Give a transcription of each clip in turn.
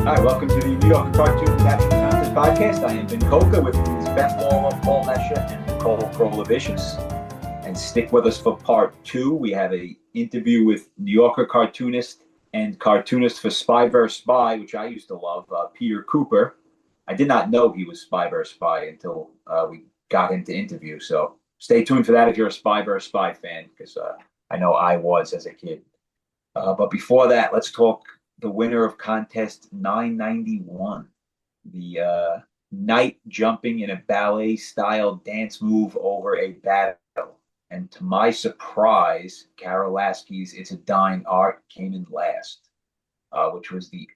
Hi, welcome to the New York Cartoon Caption Content Podcast. I am Ben Coca with Ms. Beth Lawler, Paul Nesha, and Nicole Krolovicius. And stick with us for part two. We have an interview with New Yorker cartoonist and cartoonist for Spy vs. Spy, which I used to love, Peter Kuper. I did not know he was Spy vs. Spy until we got him to interview. So stay tuned for that if you're a Spy vs. Spy fan, because I know I was as a kid. But before that, let's talk the winner of contest 991, the knight jumping in a ballet-style dance move over a battle. And to my surprise, Carol Lasky's It's a Dying Art came in last, which was the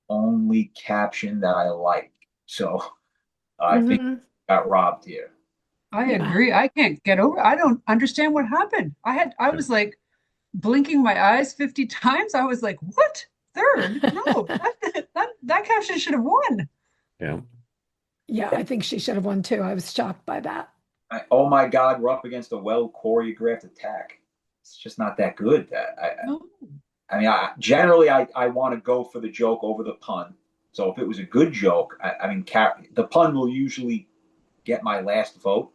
only caption that I liked. So I think I got robbed here. I agree. I can't get over. I don't understand what happened. I was like blinking my eyes 50 times. I was like, what? Third? No, that caption should have won. Yeah. Yeah, I think she should have won too. I was shocked by that. Oh my God, we're up against a well choreographed attack. It's just not that good. No. I mean, generally, I want to go for the joke over the pun. So if it was a good joke, the pun will usually get my last vote.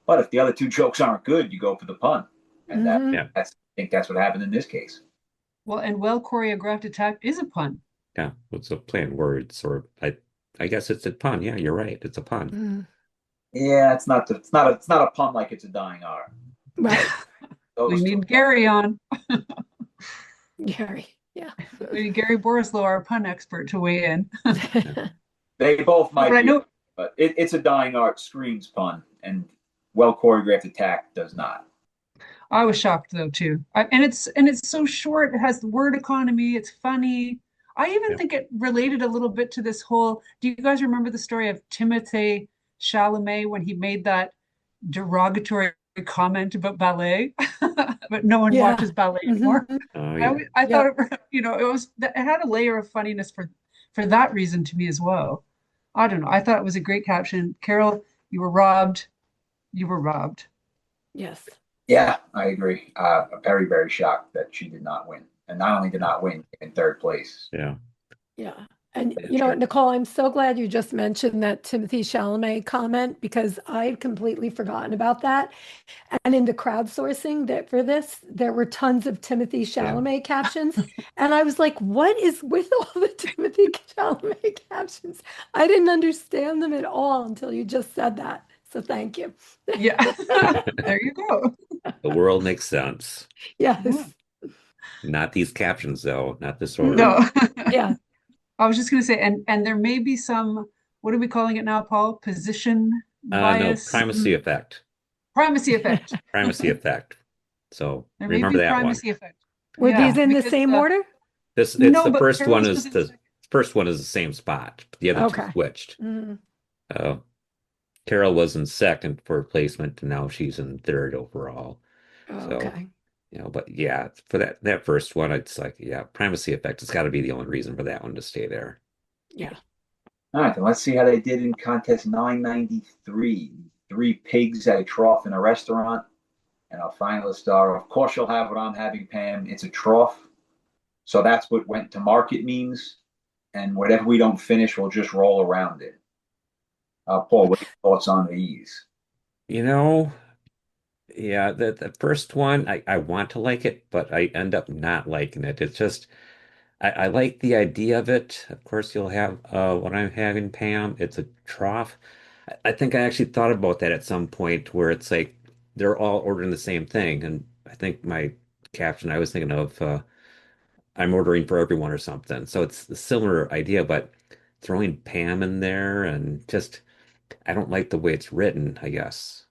But if the other two jokes aren't good, you go for the pun. And I think that's what happened in this case. Well, and well choreographed attack is a pun. Yeah, it's a play on words, or I guess it's a pun. Yeah, you're right. It's a pun. Yeah, it's not a pun like It's a Dying Art. Right. We need Gary on. Gary, yeah. We need Gary Borislow, our pun expert, to weigh in. They both might But I be, know but It's a Dying Art screams pun, and well choreographed attack does not. I was shocked though too. And it's so short. It has the word economy. It's funny. I even think it related a little bit to this whole. Do you guys remember the story of Timothée Chalamet when he made that derogatory comment about ballet, but no one watches ballet anymore? Oh, yeah. I thought it had a layer of funniness for that reason to me as well. I don't know. I thought it was a great caption. Carol, you were robbed. You were robbed. Yes. Yeah, I agree. Very, very shocked that she did not win. And not only did not win, in third place. Yeah. Yeah. And you know what, Nicole, I'm so glad you just mentioned that Timothée Chalamet comment because I'd completely forgotten about that. And in the crowdsourcing that for this, there were tons of Timothée Chalamet captions. And I was like, what is with all the Timothée Chalamet captions? I didn't understand them at all until you just said that. So thank you. Yeah. There you go. The world makes sense. Yes. Not these captions, though. Not this order. No. Yeah. I was just going to say, and there may be some, what are we calling it now, Paul? Position bias? No, primacy effect. Primacy effect. Primacy effect. So There may remember be that primacy one. effect. Were Yeah, these in the because, same order? It's No, the but first one Carol's is was in the first one is the same spot. The other two Okay. switched. Mm. Carol was in second for replacement, and now she's in third overall. So, Okay. but yeah, for that first one, it's like, yeah, primacy effect. It's got to be the only reason for that one to stay there. Yeah. All right, then let's see how they did in contest 993. Three pigs at a trough in a restaurant. And our finalists are, of course, you'll have what I'm having, Pam. It's a trough. So that's what went to market means. And whatever we don't finish, we'll just roll around it. Paul, what are your thoughts on these? Yeah, the first one, I want to like it, but I end up not liking it. It's just, I like the idea of it. Of course, you'll have what I'm having, Pam. It's a trough. I think I actually thought about that at some point where it's like they're all ordering the same thing. And I think my caption, I was thinking of I'm ordering for everyone or something. So it's a similar idea, but throwing Pam in there and just, I don't like the way it's written, I guess.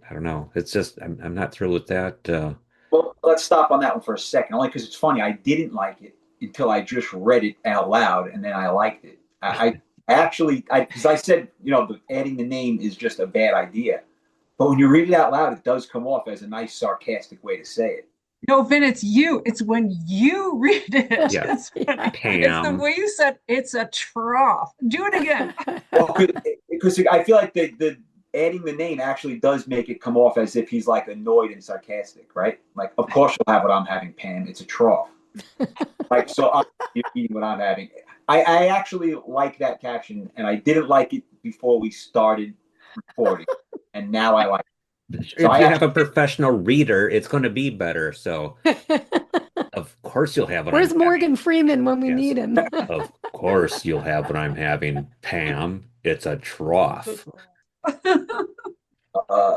I don't know. It's just, I'm not thrilled with that. Well, let's stop on that one for a second, only because it's funny. I didn't like it until I just read it out loud, and then I liked it. I actually, because I said, adding the name is just a bad idea. But when you read it out loud, it does come off as a nice, sarcastic way to say it. No, Vin, it's you. It's when you read it. Yeah. It's the Pam. way you said it's a trough. Do it again. Well, because I feel like the adding the name actually does make it come off as if he's like annoyed and sarcastic, right? Like, of course you'll have what I'm having, Pam. It's a trough. Like, so you're eating what I'm having. I actually like that caption, and I didn't like it before we started recording, and now I like it. So If I you have a actually, professional reader, it's going to be better. So, of course, you'll have what I'm Where's having. Morgan Freeman when we Yes. need him? Of course, you'll have what I'm having, Pam. It's a trough. uh,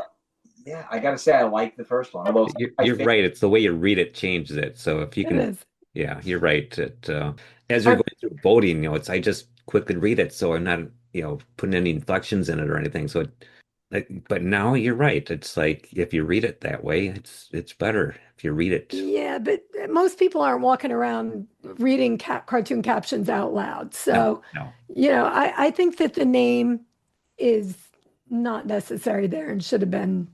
yeah, I gotta say I like the first one. Although I You're think, right. It's the way you read it changes it. So if you It can, is. yeah, you're right. As you're Are, going through voting, I just quickly read it, so I'm not, putting any inflections in it or anything. So but now you're right. It's like if you read it that way, it's better if you read it. Yeah, but most people aren't walking around reading cartoon captions out loud. No, So, no. I think that the name is not necessary there and should have been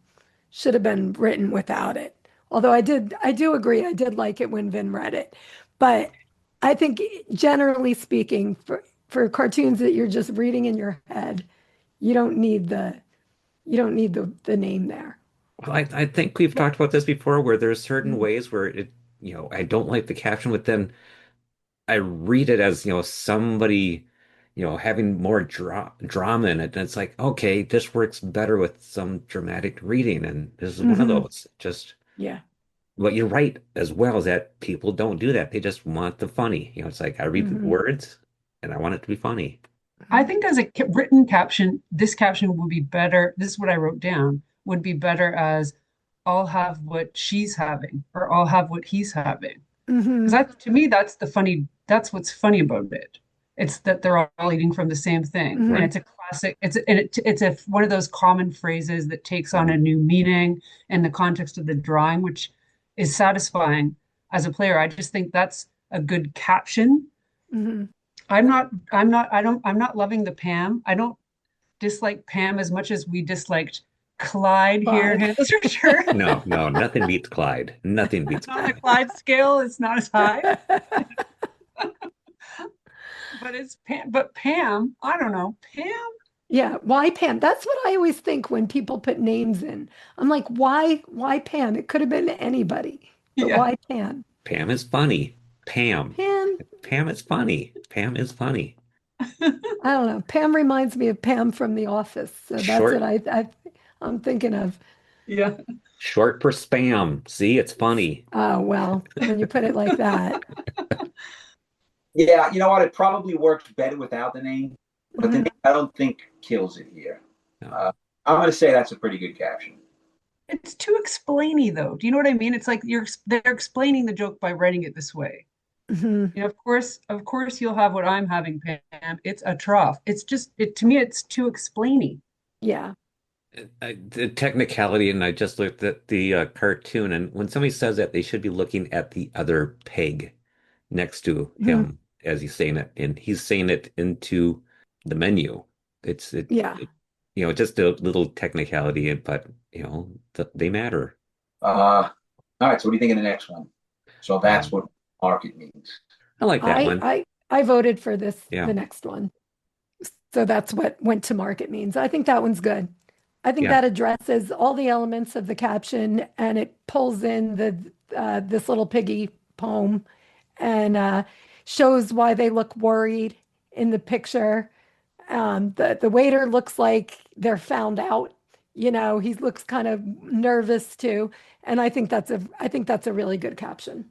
written without it. Although I do agree, I did like it when Vin read it. But I think generally speaking, for cartoons that you're just reading in your head, you don't need the name there. Well, I think we've talked about this before, where there's certain Mhm. ways where I don't like the caption, but then I read it as, somebody, having more drama in it. And it's like, okay, this works better with some dramatic reading. And this is one of Hmm. those. Just, Yeah. but you're right as well, is that people don't do that. They just want the funny. It's like I read the Hmm. words and I want it to be funny. I think as a written caption, this caption would be better. This is what I wrote down, would be better as I'll have what she's having or I'll have what he's having. Because Hmm. that to me, that's what's funny about it. It's that they're all eating from the same thing. And Right. Hmm. it's a classic, it's a one of those common phrases that takes on Mhm. a new meaning in the context of the drawing, which is satisfying as a player. I just think that's a good caption. Hmm. I'm not loving the Pam. I don't dislike Pam as much as we disliked Clyde here. Clyde. Handles for sure. No, no, nothing beats Clyde. Nothing beats On the Clyde. Clyde scale, it's not as high, but it's Pam. But Pam, I don't know. Pam? Yeah, why Pam? That's what I always think when people put names in. I'm like, why Pam? It could have been anybody, but Yeah. why Pam? Pam is funny. Pam. Pam, Pam is funny. Pam is funny. I don't know. Pam reminds me of Pam from The Office. So that's what Short I'm thinking of. Yeah. Short for spam. See, it's funny. Oh, well, when you put it like that. yeah, you know what? It probably works better without the name, but the name Mhm. I don't think kills it here. No. Uh, I'm gonna say that's a pretty good caption. It's too explainy though. Do you know what I mean? It's like they're explaining the joke by writing it this way. Mhm. Of course you'll have what I'm having, Pam. It's a trough. It's just it to me it's too explainy. Yeah. The technicality, and I just looked at the cartoon, and when somebody says that, they should be looking at the other peg next to Mhm. him as he's saying it, and he's saying it into the menu. It's Yeah. just a little technicality, but they matter. All right, so what do you think of the next one? So that's Um, what market means. I like that I one. I I voted for Yeah, the next one. So that's what went to market means. I think that one's good. I think yeah. that addresses all the elements of the caption and it pulls in the this little piggy poem and shows why they look worried in the picture. The waiter looks like they're found out. He looks kind of nervous too, and I think that's a really good caption.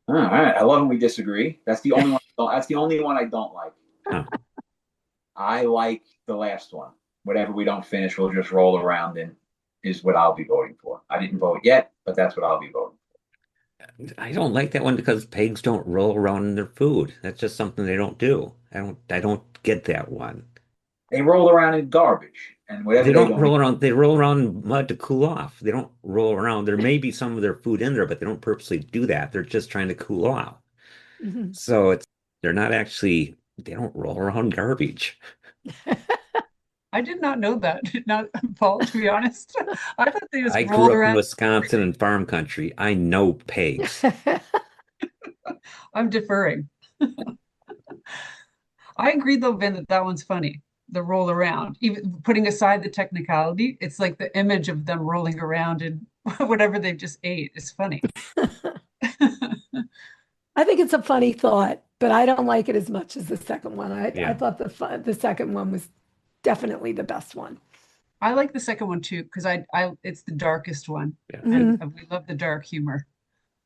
All right, I love when we disagree. That's the only one. That's the only one I don't like. Huh. I like the last one. Whatever we don't finish, we'll just roll around and is what I'll be voting for. I didn't vote yet, but that's what I'll be voting I don't like that one because pigs don't roll around in their food. That's just something they don't do. I don't get that one. for. They roll around in garbage and They whatever they don't don't eat. roll around. They roll around in mud to cool off. They don't roll around. There may be some of their food in there, but they don't purposely do that. They're just trying to cool off. Mhm. So they're not actually, they don't roll around garbage. I did not know that. Did not Paul, to be honest. I thought they just I grew rolled up in around. Wisconsin and farm country. I know pigs. I'm deferring. I agree though, Ben, that that one's funny. The roll around, even putting aside the technicality, it's like the image of them rolling around and whatever they've just ate is funny. I think it's a funny thought. but I don't like it as much as the second one. I Yeah. thought the second one was definitely the best one. I like the second one too because I it's the darkest one, Yeah. and we love the dark humor.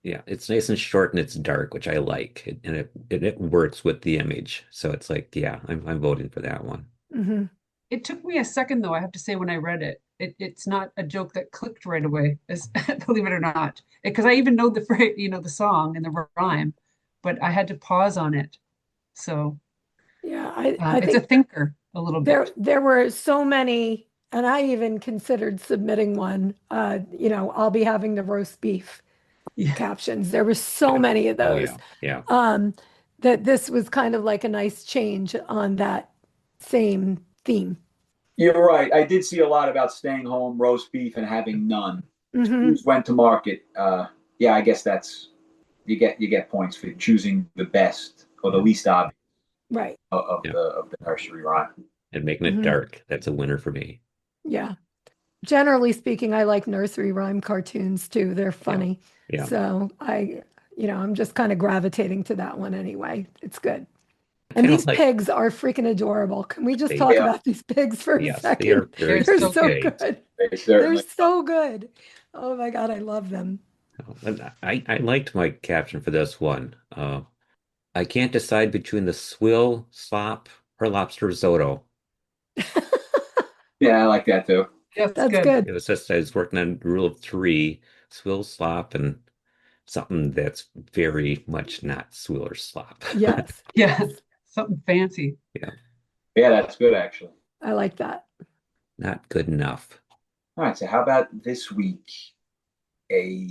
Yeah, it's nice and short and it's dark, which I like, and it works with the image. So it's like, yeah, I'm voting for that one. Hmm. It took me a second though, I have to say, when I read it. It's not a joke that clicked right away, as believe it or not, because I even know the phrase, the song and the rhyme, but I had to pause on it. So Yeah, I it's a think thinker a little bit. there were so many, and I even considered submitting one. I'll be having the roast beef Yeah. captions. There were so Yeah. many of Oh those. yeah, yeah, That this was kind of like a nice change on that same theme. You're right. I did see a lot about staying home, roast beef, and having none. Hmm. Choose when to market. Yeah, I guess that's you get points for choosing the best or the least obvious Right. of yeah. the nursery rhyme. And making it Hmm. dark, that's a winner for me. Yeah. Generally speaking, I like nursery rhyme cartoons too. They're Yeah, funny. yeah. So I'm just kind of gravitating to that one anyway. It's good. I And kind of these like pigs are freaking adorable. Can we just they, talk Yeah, about these pigs for a yes, they are second? very They're They're so cute so cute. pigs. good. they They're certainly. so good. Oh my God, I love them. And I liked my caption for this one. I can't decide between the swill, slop, or lobster risotto. Yeah, I like that too. That's That's good. It good. was just I was working on rule of three, swill, slop, and something that's very much not swill or slop. Yes, Yeah, yes. something fancy. Yeah, Yeah, that's good actually. I like that. not good enough. All right, so how about this week? A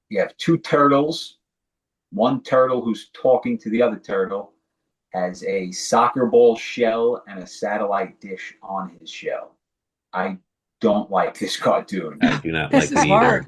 You have two turtles. One turtle who's talking to the other turtle has a soccer ball shell and a satellite dish on his shell. I don't like this cartoon. I do not This like it is either. hard.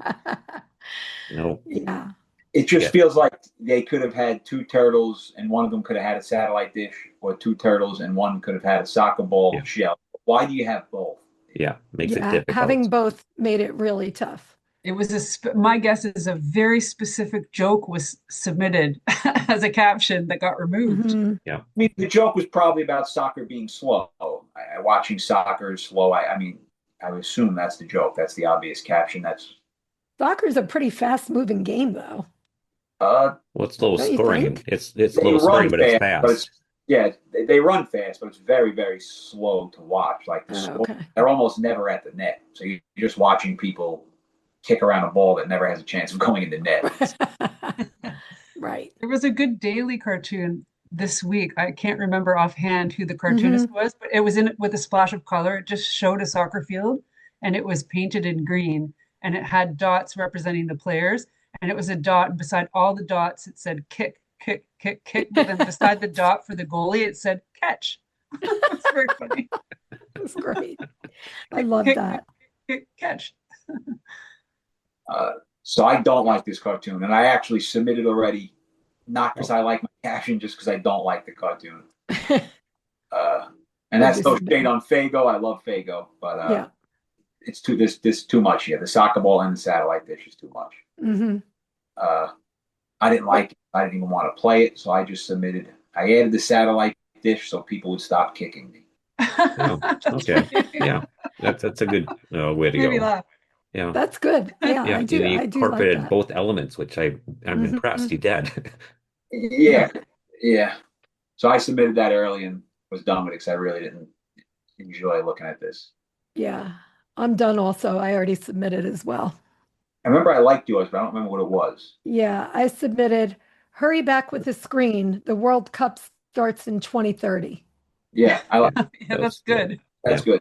No. Yeah. It just Yeah, feels like they could have had two turtles and one of them could have had a satellite dish, or two turtles and one could have had a soccer ball yeah, shell. Why do you have both? yeah. Makes it Yeah. Having difficult. both made it really tough. It was my guess is a very specific joke was submitted as a caption that got removed. Hmm. Yeah, I mean, the joke was probably about soccer being slow. Watching soccer is slow. I mean, I would assume that's the joke. That's the obvious caption. Soccer's a pretty fast-moving game, though, Uh, well, it's low don't you scoring. think? It's they low run scoring, but it's fast, but fast. it's yeah, they run fast, but it's very very slow to watch. Like Oh, okay. they're almost never at the net, so you're just watching people kick around a ball that never has a chance of going in the net. Right. There was a good daily cartoon this week. I can't remember offhand who the cartoonist Hmm. was, but it was in it with a splash of color. It just showed a soccer field and it was painted in green and it had dots representing the players. And it was a dot, and beside all the dots, it said kick, kick, kick, kick. But then beside the dot for the goalie, it said catch. It's very funny. That's great. I Kick, love kick, kick, that. kick, catch. Uh, so I don't like this cartoon, and I actually submitted already, not because Oh, I like my caption, just because I don't like the cartoon. Uh, and What'd that's you no submit? shade on Fago. I love Fago, but Yeah. it's too this too much here. The soccer ball and the satellite dish is too much. Hmm. Uh, I didn't like it. I didn't even want to play it, so I just submitted. I added the satellite dish so people would stop kicking me. oh, That's okay. funny. Yeah, that's a good way to Made me go. laugh. Yeah, That's good. Yeah, yeah. I You do. I do like incorporated that. both elements, which I'm Hmm. impressed. You did. Yeah. Yeah, yeah. So I submitted that early and was done with it because I really didn't enjoy looking at this. Yeah. I'm done also. I already submitted as well. I remember I liked yours, but I don't remember what it was. Yeah, I submitted Hurry Back with the Screen. The World Cup starts in 2030. Yeah, I Yeah, like Yeah, that's yeah, good. that's yeah, good.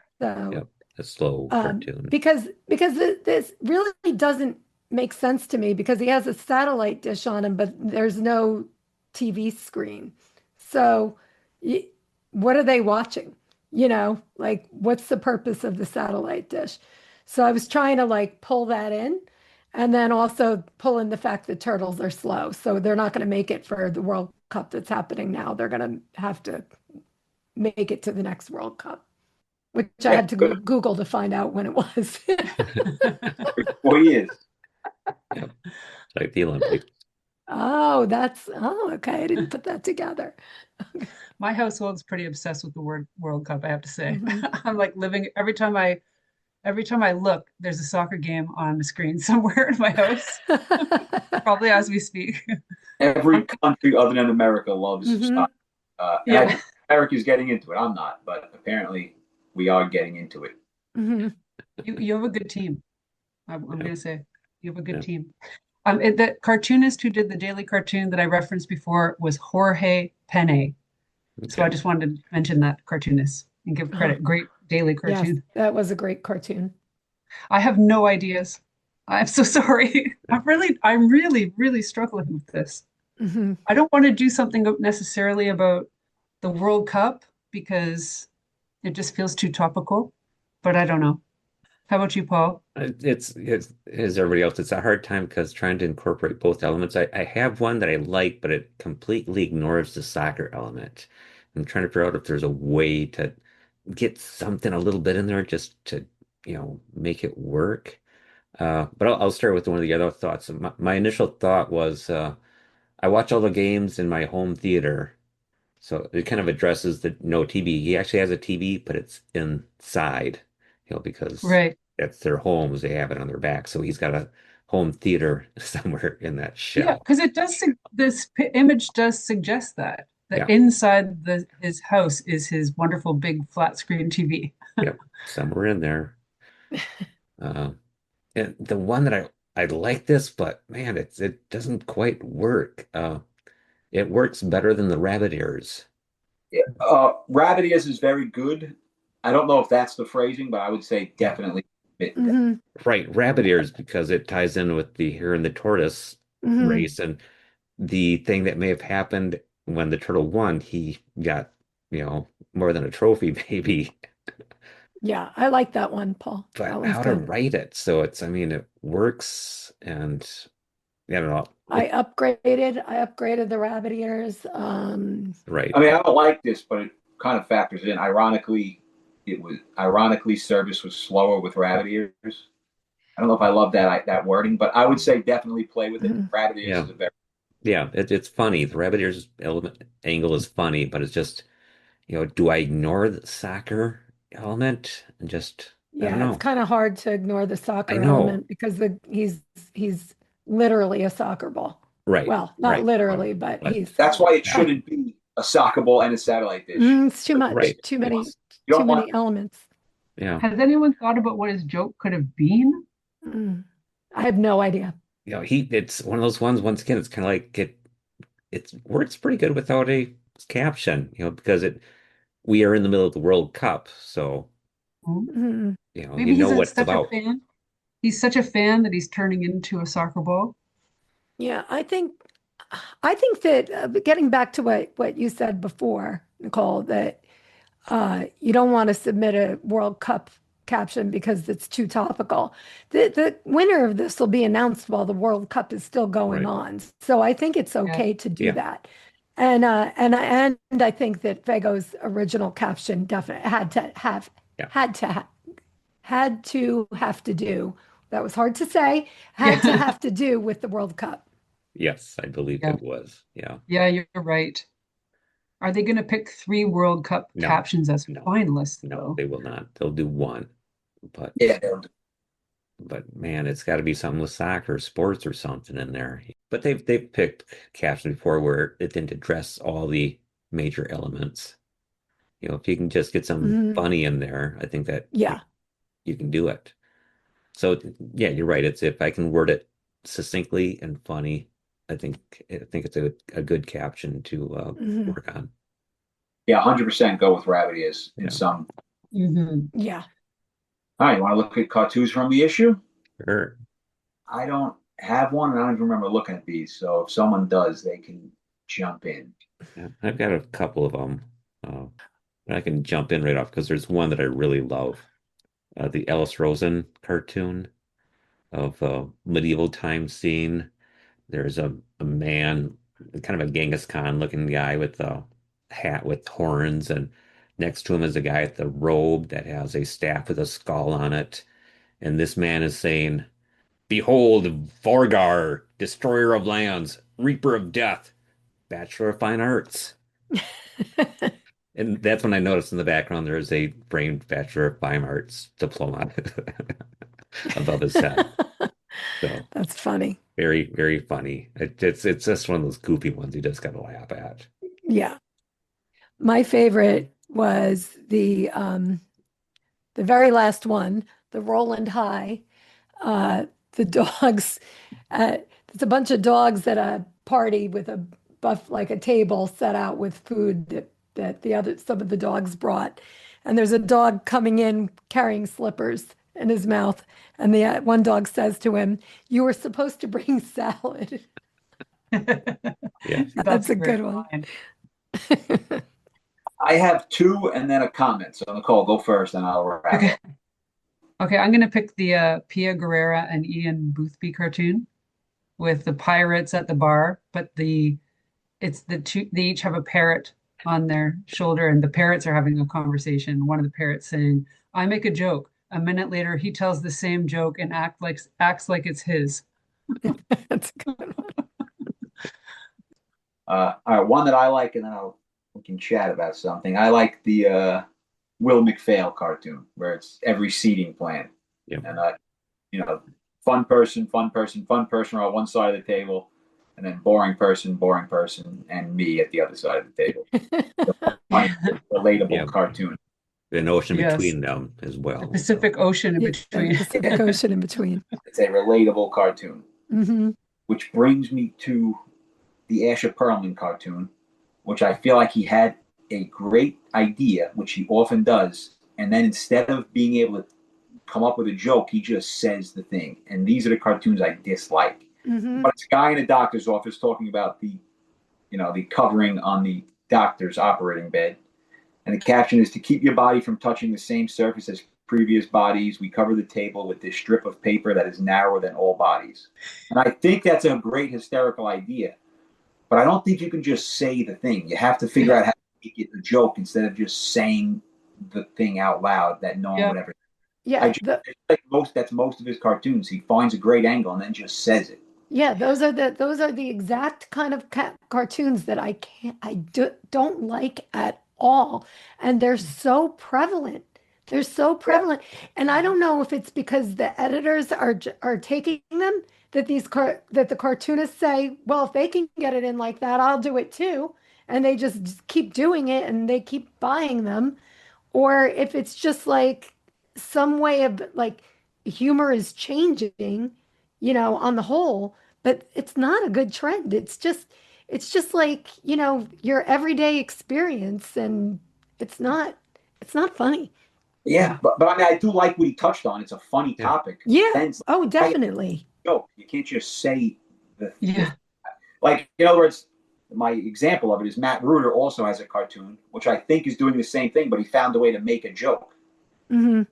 yeah. So, A slow cartoon. because this really doesn't make sense to me because he has a satellite dish on him, but there's no TV screen. So, y what are they watching? Like what's the purpose of the satellite dish? So I was trying to like pull that in and then also pull in the fact that turtles are slow. So they're not going to make it for the World Cup that's happening now. They're going to have to make it to the next World Cup, which I Yeah, had to good. Google to find out when it was. 4 years. Yep, like the Olympics. Oh, okay. I didn't put that together. My household's pretty obsessed with the word World Cup, I have to say. Hmm. I'm like living every time I look, there's a soccer game on the screen somewhere in my house, probably as we speak. Every Um, country other than America loves Hmm. soccer. And I yeah, think America's getting into it. I'm not, but apparently we are getting into it. Hmm. you have a good team. I'm Yeah, gonna say you have a good yeah. team. The cartoonist who did the daily cartoon that I referenced before was Jorge Penne. So I Okay. just wanted to mention that cartoonist and give Oh, credit. Great daily yes, cartoon. that was a great cartoon. I have no ideas. I'm so sorry. I'm really struggling with this. Hmm. I don't want to do something necessarily about the World Cup because it just feels too topical, but I don't know. How about you, Paul? It's as everybody else. It's a hard time because trying to incorporate both elements. I have one that I like, but it completely ignores the soccer element. I'm trying to figure out if there's a way to get something a little bit in there just to, make it work. But I'll start with one of the other thoughts. My initial thought was I watch all the games in my home theater. So it kind of addresses the no TV. He actually has a TV, but it's inside, because Right. that's their homes. They have it on their back. So he's got a home theater somewhere in that Yeah, shell. because it does image does suggest that Yeah. inside his house is his wonderful big flat screen TV. Yep. Somewhere in there. Uh, and the one that I like this, but man, it doesn't quite work. It works better than the rabbit ears. Yeah. Rabbit ears is very good. I don't know if that's the phrasing, but I would say Yeah. definitely. Hmm. Right. Rabbit ears because it ties in with the hare and the tortoise Hmm. race and the thing that may have happened when the turtle won, he got, more than a trophy, maybe. Yeah, I like that one, Paul. But That one's how to good. write it so I mean, it works, and I don't know. I upgraded the rabbit ears. Right. I mean, I don't like this, but it kind of factors in. Ironically service was slower with rabbit ears. I don't know if I love that wording, but I would say definitely play with it. Mhm. Rabbit ears Yeah. is a very Yeah. It's funny. The rabbit ears element angle is funny, but it's just, do I ignore the soccer element and just, I don't Yeah, it's know. kind of hard to ignore the I soccer know. element because he's literally a soccer ball. Right. Well, not Right. literally, but But he's that's why it yeah. shouldn't be a soccer ball and a satellite dish. it's too much, Right. too many, It's You too don't want many elements. yeah. Has anyone thought about what his joke could have been? Mm. I have no idea. It's one of those ones, once again, it's kind of like it works pretty good without a caption, because we are in the middle of the World Cup, so Hmm. Mm. you Maybe know what it's such a about. fan. He's such a fan that he's turning into a soccer ball. Yeah, I think that getting back to what you said before, Nicole, that you don't want to submit a World Cup caption because it's too topical. The winner of this will be announced while the World Cup is still going Right. on. So I think it's Yeah. okay to do Yeah. that. And I think that Fago's original caption definitely Yeah. had to ha had to have to do. That was hard to say. Had to Yeah. have to do with the World Cup. Yes, I believe Yeah. it was. Yeah. Yeah, you're right. Are they going to pick three World Cup No, captions as no, finalists, no, though? they will not. They'll do one. yeah. But man, it's got to be something with soccer, sports, or something in there. But they've picked captions before where it didn't address all the major elements. If you can just get some Mhm. funny in there, I think that Yeah. you can do it. So yeah, you're right. It's if I can word it succinctly and funny, I think it's a good caption to Mhm. work on. Yeah, 100% go with rabbit ears in Yeah, some. Hmm. Yeah. All right, you want to look at cartoons from the issue? sure. I don't have one, and I don't even remember looking at these. So if someone does, they can jump in. Yeah, I've got a couple of them. Uh, I can jump in right off because there's one that I really love. The Ellis Rosen cartoon of medieval time scene. There's a man, kind of a Genghis Khan looking guy with a hat with horns, and next to him is a guy with a robe that has a staff with a skull on it. And this man is saying, "Behold, Vorgar, destroyer of lands. Reaper of Death, Bachelor of Fine Arts. And that's when I noticed in the background there is a framed Bachelor of Fine Arts diploma above his head. So That's funny. very, very funny. It's just one of those goofy ones you just gotta laugh at. Yeah. My favorite was the very last one, the Roland High. The dogs, there's a bunch of dogs at a party with a buff, like a table set out with food that some of the dogs brought. And there's a dog coming in carrying slippers in his mouth. And the one dog says to him, "You were supposed to bring salad." Yeah. That's a good great one. line. I have two and then a comment. So Nicole, go first, and I'll wrap Okay. up. Okay, I'm gonna pick the Pia Guerrera and Ian Boothby cartoon with the pirates at the bar, but it's the two, they each have a parrot on their shoulder, and the parrots are having a conversation. One of the parrots saying, "I make a joke." A minute later, he tells the same joke and acts like it's his. That's a good one. All right, one that I like, and then we can chat about something. I like the Will McPhail cartoon where it's every seating plan, Yeah. and fun person, fun person, fun person are on one side of the table, and then boring person, and me at the other side of the table. Funny, relatable Yeah. cartoon. An ocean Yes. between them as The well. Pacific Ocean in Yeah, between. the Pacific Ocean in between. It's a relatable cartoon, Hmm. which brings me to the Asher Perlman cartoon, which I feel like he had a great idea, which he often does, and then instead of being able to come up with a joke, he just says the thing. And these are the cartoons I dislike. Hmm. But it's a guy in a doctor's office talking about the covering on the doctor's operating bed. And the caption is, "To keep your body from touching the same surface as previous bodies, we cover the table with this strip of paper that is narrower than all bodies." And I think that's a great hysterical idea. But I don't think you can just say the thing. You have to figure out how to make it a joke instead of just saying the thing out loud that no one would ever. Yeah, Like that's most of his cartoons. He finds a great angle and then just says it. yeah, those are the exact kind of cartoons that don't like at all, and they're so prevalent. They're so prevalent, and I don't know if it's because the editors are taking them that the cartoonists say, well, if they can get it in like that, I'll do it too, and they just keep doing it and they keep buying them, or if it's just like some way of like humor is changing, on the whole, but it's not a good trend. It's just like, your everyday experience, and it's not funny. Yeah, but I mean, I do like what he touched on. It's a funny Yeah. topic. Yeah. Then it's Oh, like definitely. a joke. You can't just say Yeah. like, in other words, my example of it is Matt Ruder also has a cartoon, which I think is doing the same thing, but he found a way to make a joke. Hmm.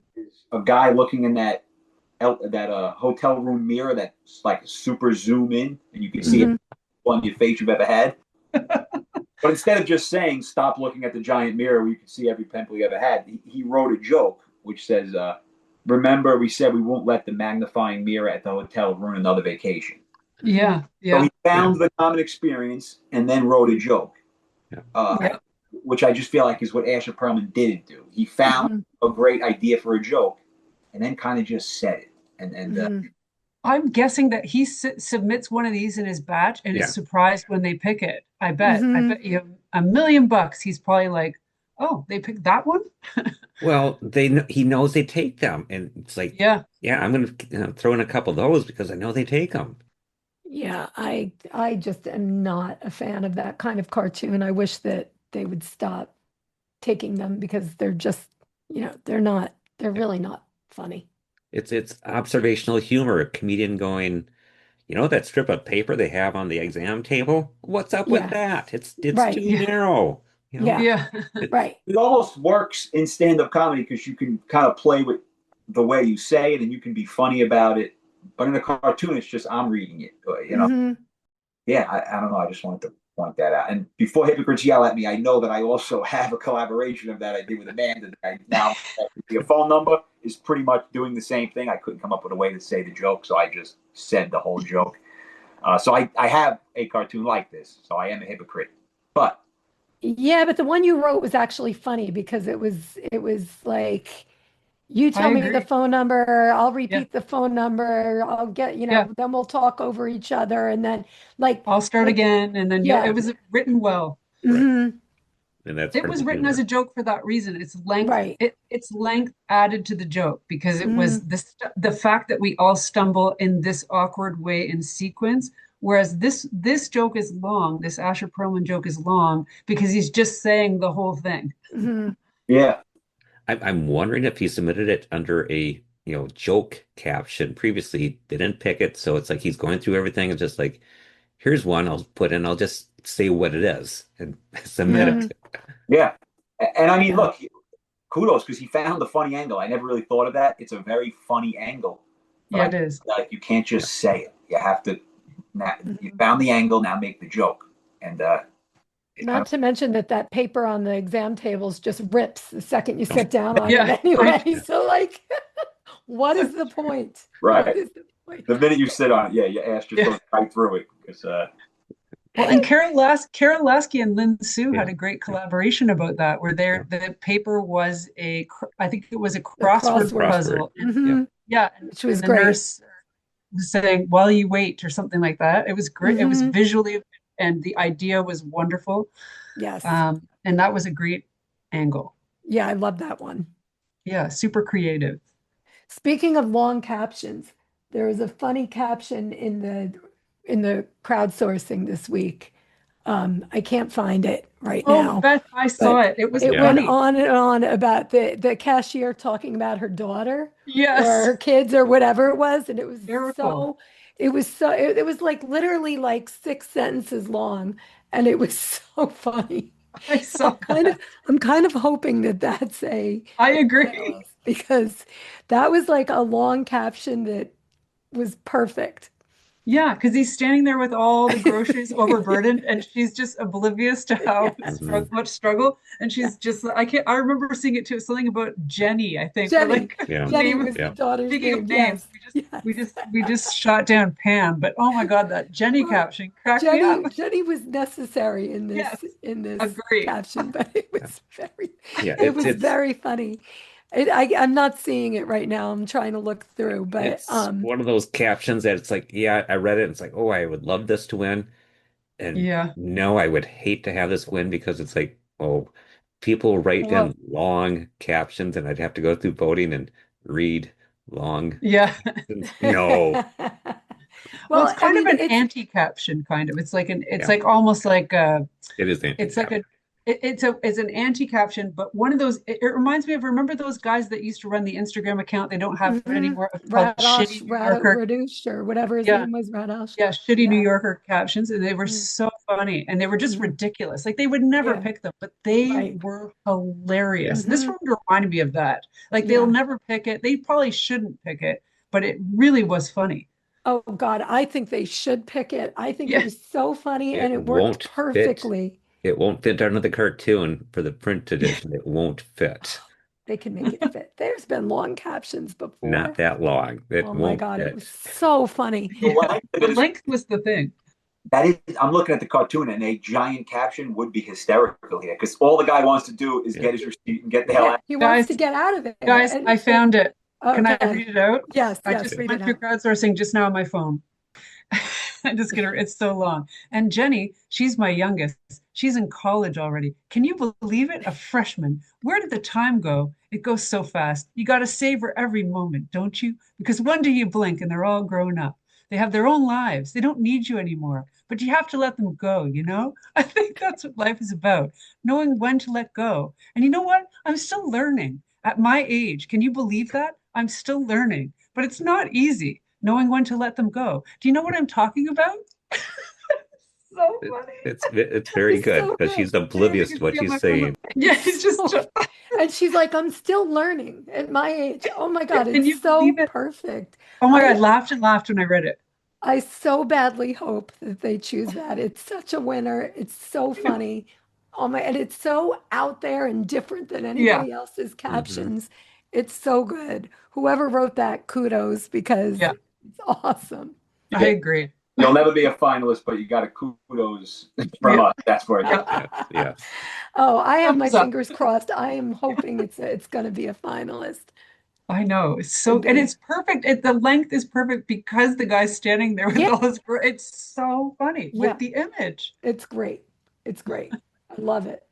A guy looking in that hotel room mirror that's like super zoom in, and you can see Hmm. it on your face you've ever had. But instead of just saying, "Stop looking at the giant mirror where you can see every pimple you ever had," he wrote a joke which says, "Remember, we said we won't let the magnifying mirror at the hotel ruin another vacation." Yeah. So Yeah. he found the common experience and then wrote a joke, Yeah. Yeah. which I just feel like is what Asher Perlman didn't do. He found a great idea for a joke and then kind of just said it. And I'm guessing that he submits one of these in his batch and Yeah. is surprised when they pick it. I bet Mhm. you $1,000,000. He's probably like, "Oh, they picked that one?" Well, he knows they take them, and it's like, Yeah. yeah, I'm gonna throw in a couple of those because I know they take them. Yeah, I just am not a fan of that kind of cartoon. I wish that they would stop taking them because they're just, they're really not funny. It's observational humor, a comedian going, that strip of paper they have on the exam table? What's up with Yeah, that? It's right. too Yeah. narrow. Yeah, Yeah. right. it almost works in stand-up comedy because you can kind of play with the way you say it and you can be funny about it. But in a cartoon, it's just I'm reading it. Hmm. Yeah, I don't know. I just wanted to point that out. And before hypocrites yell at me, I know that I also have a collaboration of that I did with Amanda. That I now the phone number is pretty much doing the same thing. I couldn't come up with a way to say the joke, so I just said the whole joke. So I have a cartoon like this, so I am a hypocrite. But Yeah, but the one you wrote was actually funny because it was like you I tell me the agree. phone number, I'll Yeah. repeat the phone number, I'll get, Yeah. then we'll talk over each other and then like I'll start like again. And then it yeah. was written well. Right. Hmm. And that's It part of was the written as humor. a joke for that reason. Right. Its length added to the joke because it was Mm, the fact that we all stumble in this awkward way in sequence. Whereas this joke is long, this Asher Perlman joke is long because he's just saying the whole thing. mhm. yeah, I'm wondering if he submitted it under a, joke caption. Previously, they didn't pick it, so it's like he's going through everything and just like, here's one I'll put in, I'll just say what it is and submit Yeah. Mhm. it. yeah. And I mean, Yeah. look, kudos because he found the funny angle. I never really thought of that. It's a very funny angle, but Yeah, it is. like you can't Yeah. just say it. You have to. Now you Mhm. found the angle. Now make the joke, and it kind Not to mention that paper on the exam tables just rips the second you Oh, sit down on it Yeah. anyway. yeah. So like, what is the point? What right. is the point? The minute you sit on it, yeah, your ass just Yeah. goes right through it because Well, and Carol Lasky and Lynn Sue Yeah. had a great collaboration about that, where Yeah. the paper was I think it was a The crossword crossword. Crossword. puzzle, and Yeah. Hmm. yeah, Which was and the great. nurse was saying while you wait or something like that. It was great. It was Hmm. visually, and the idea was wonderful, Yes. and that was a great angle. Yeah, I love that one. Yeah, super creative. Speaking of long captions, there was a funny caption in the crowdsourcing this week. I can't find it right Oh, now, Beth, I saw but it. It was it Yeah. went funny. on and on about the cashier talking about her daughter or Yes, her kids or whatever it was, and hysterical. it was like literally like 6 sentences long, and it was so funny. I So saw that. I'm kind of hoping that that's I a agree. finalist because that was like a long caption that was perfect. Yeah, because he's standing there with all the groceries overburdened, and she's just oblivious to how Yes, Hmm. much struggle. And yes. she's just, I can't, I remember seeing it too, something about Jenny, I think, or Jenny. like Yeah. Jenny name. was the Yeah. daughter's Speaking of name. names, Yes, yes. we just shot down Pam, but oh my God, that Jenny Well, caption cracked me up. Jenny was necessary in Yes, this agree. caption, but Yeah. Yeah. it It's was it's very funny. I'm not seeing it right now. I'm trying to look through, but it's one of those captions that it's like, yeah, I read it. And it's like, oh, I would love this to win. And Yeah. no, I would hate to have this win because it's like, oh, people write Well, in long captions and I'd have to go through voting and read long yeah. captions. No. Well, it's Well, I kind of mean, an it's anti-caption, kind of. It's Yeah, like almost like it is it's like anti-cap. it's an anti-caption, but one of those it reminds me of remember those guys that used to run the Instagram account? They don't have it mhm, anymore. It's called Radosh, Shitty New Yorker. Radush, or whatever his Yeah, name was, Radosh. yeah, Shitty New Yeah. Yorker captions, and they were Mhm, so funny, and they were just mhm. ridiculous. Like they would never Yeah, pick them, but they right. were Yeah. hilarious. This Hmm. one reminded me of that. Like they'll Yeah. never pick it. They probably shouldn't pick it, but it really was funny. Oh God, I think they should pick it. I think it Yeah, was so funny and It it worked won't fit. perfectly. It won't fit under the cartoon for the print edition. It won't fit. They can make it fit. There's been long captions Not before. that long. It Oh my won't God, it was fit. so funny. the yeah. length of The it is length was the thing. that is. I'm looking at the cartoon, and a giant caption would be hysterical here because all the guy wants to do is Yeah. get his receipt and get the hell Yeah, out. he wants Guys, to get out of there. guys, I found it. Can I Okay. read it out? Yes, I yes, just Okay. read went it through out. crowdsourcing just now on my phone. I'm just gonna, it's so long. And Jenny, she's my youngest. She's in college already. Can you believe it? A freshman. Where did the time go? It goes so fast. You got to savor every moment, don't you? Because one day you blink and they're all grown up. They have their own lives. They don't need you anymore, but you have to let them go, you know? I think that's what life is about, knowing when to let go. And you know what? I'm still learning at my age. Can you believe that? I'm still learning, but it's not easy knowing when to let them go. Do you know what I'm talking about? So funny. It's very It's good so because good. she's I don't know if you oblivious can to what see on she's my phone. saying. Yeah, It's he's just, so, and she's like, I'm still learning at my age. Oh my God, can it's you so believe it? perfect. Oh my God, I I laughed and laughed when I read it. I so badly hope that they choose that. It's such a winner. It's so I know. funny. Oh my, and it's so out there and different than Yeah, anybody else's Hmm. captions. It's so good. Whoever wrote that, kudos because yeah, it's awesome. I Yeah, agree. You'll never be a finalist, but you got a kudos from us. That's where it goes. Yes. Oh, I have my Thumbs up. fingers crossed. I am hoping it's going to be a finalist. I know. It's so, and Indeed. it's perfect. The length is perfect because the guy's standing there with Yeah. all his, it's so funny Yeah. with the image. It's great. It's great. I love it.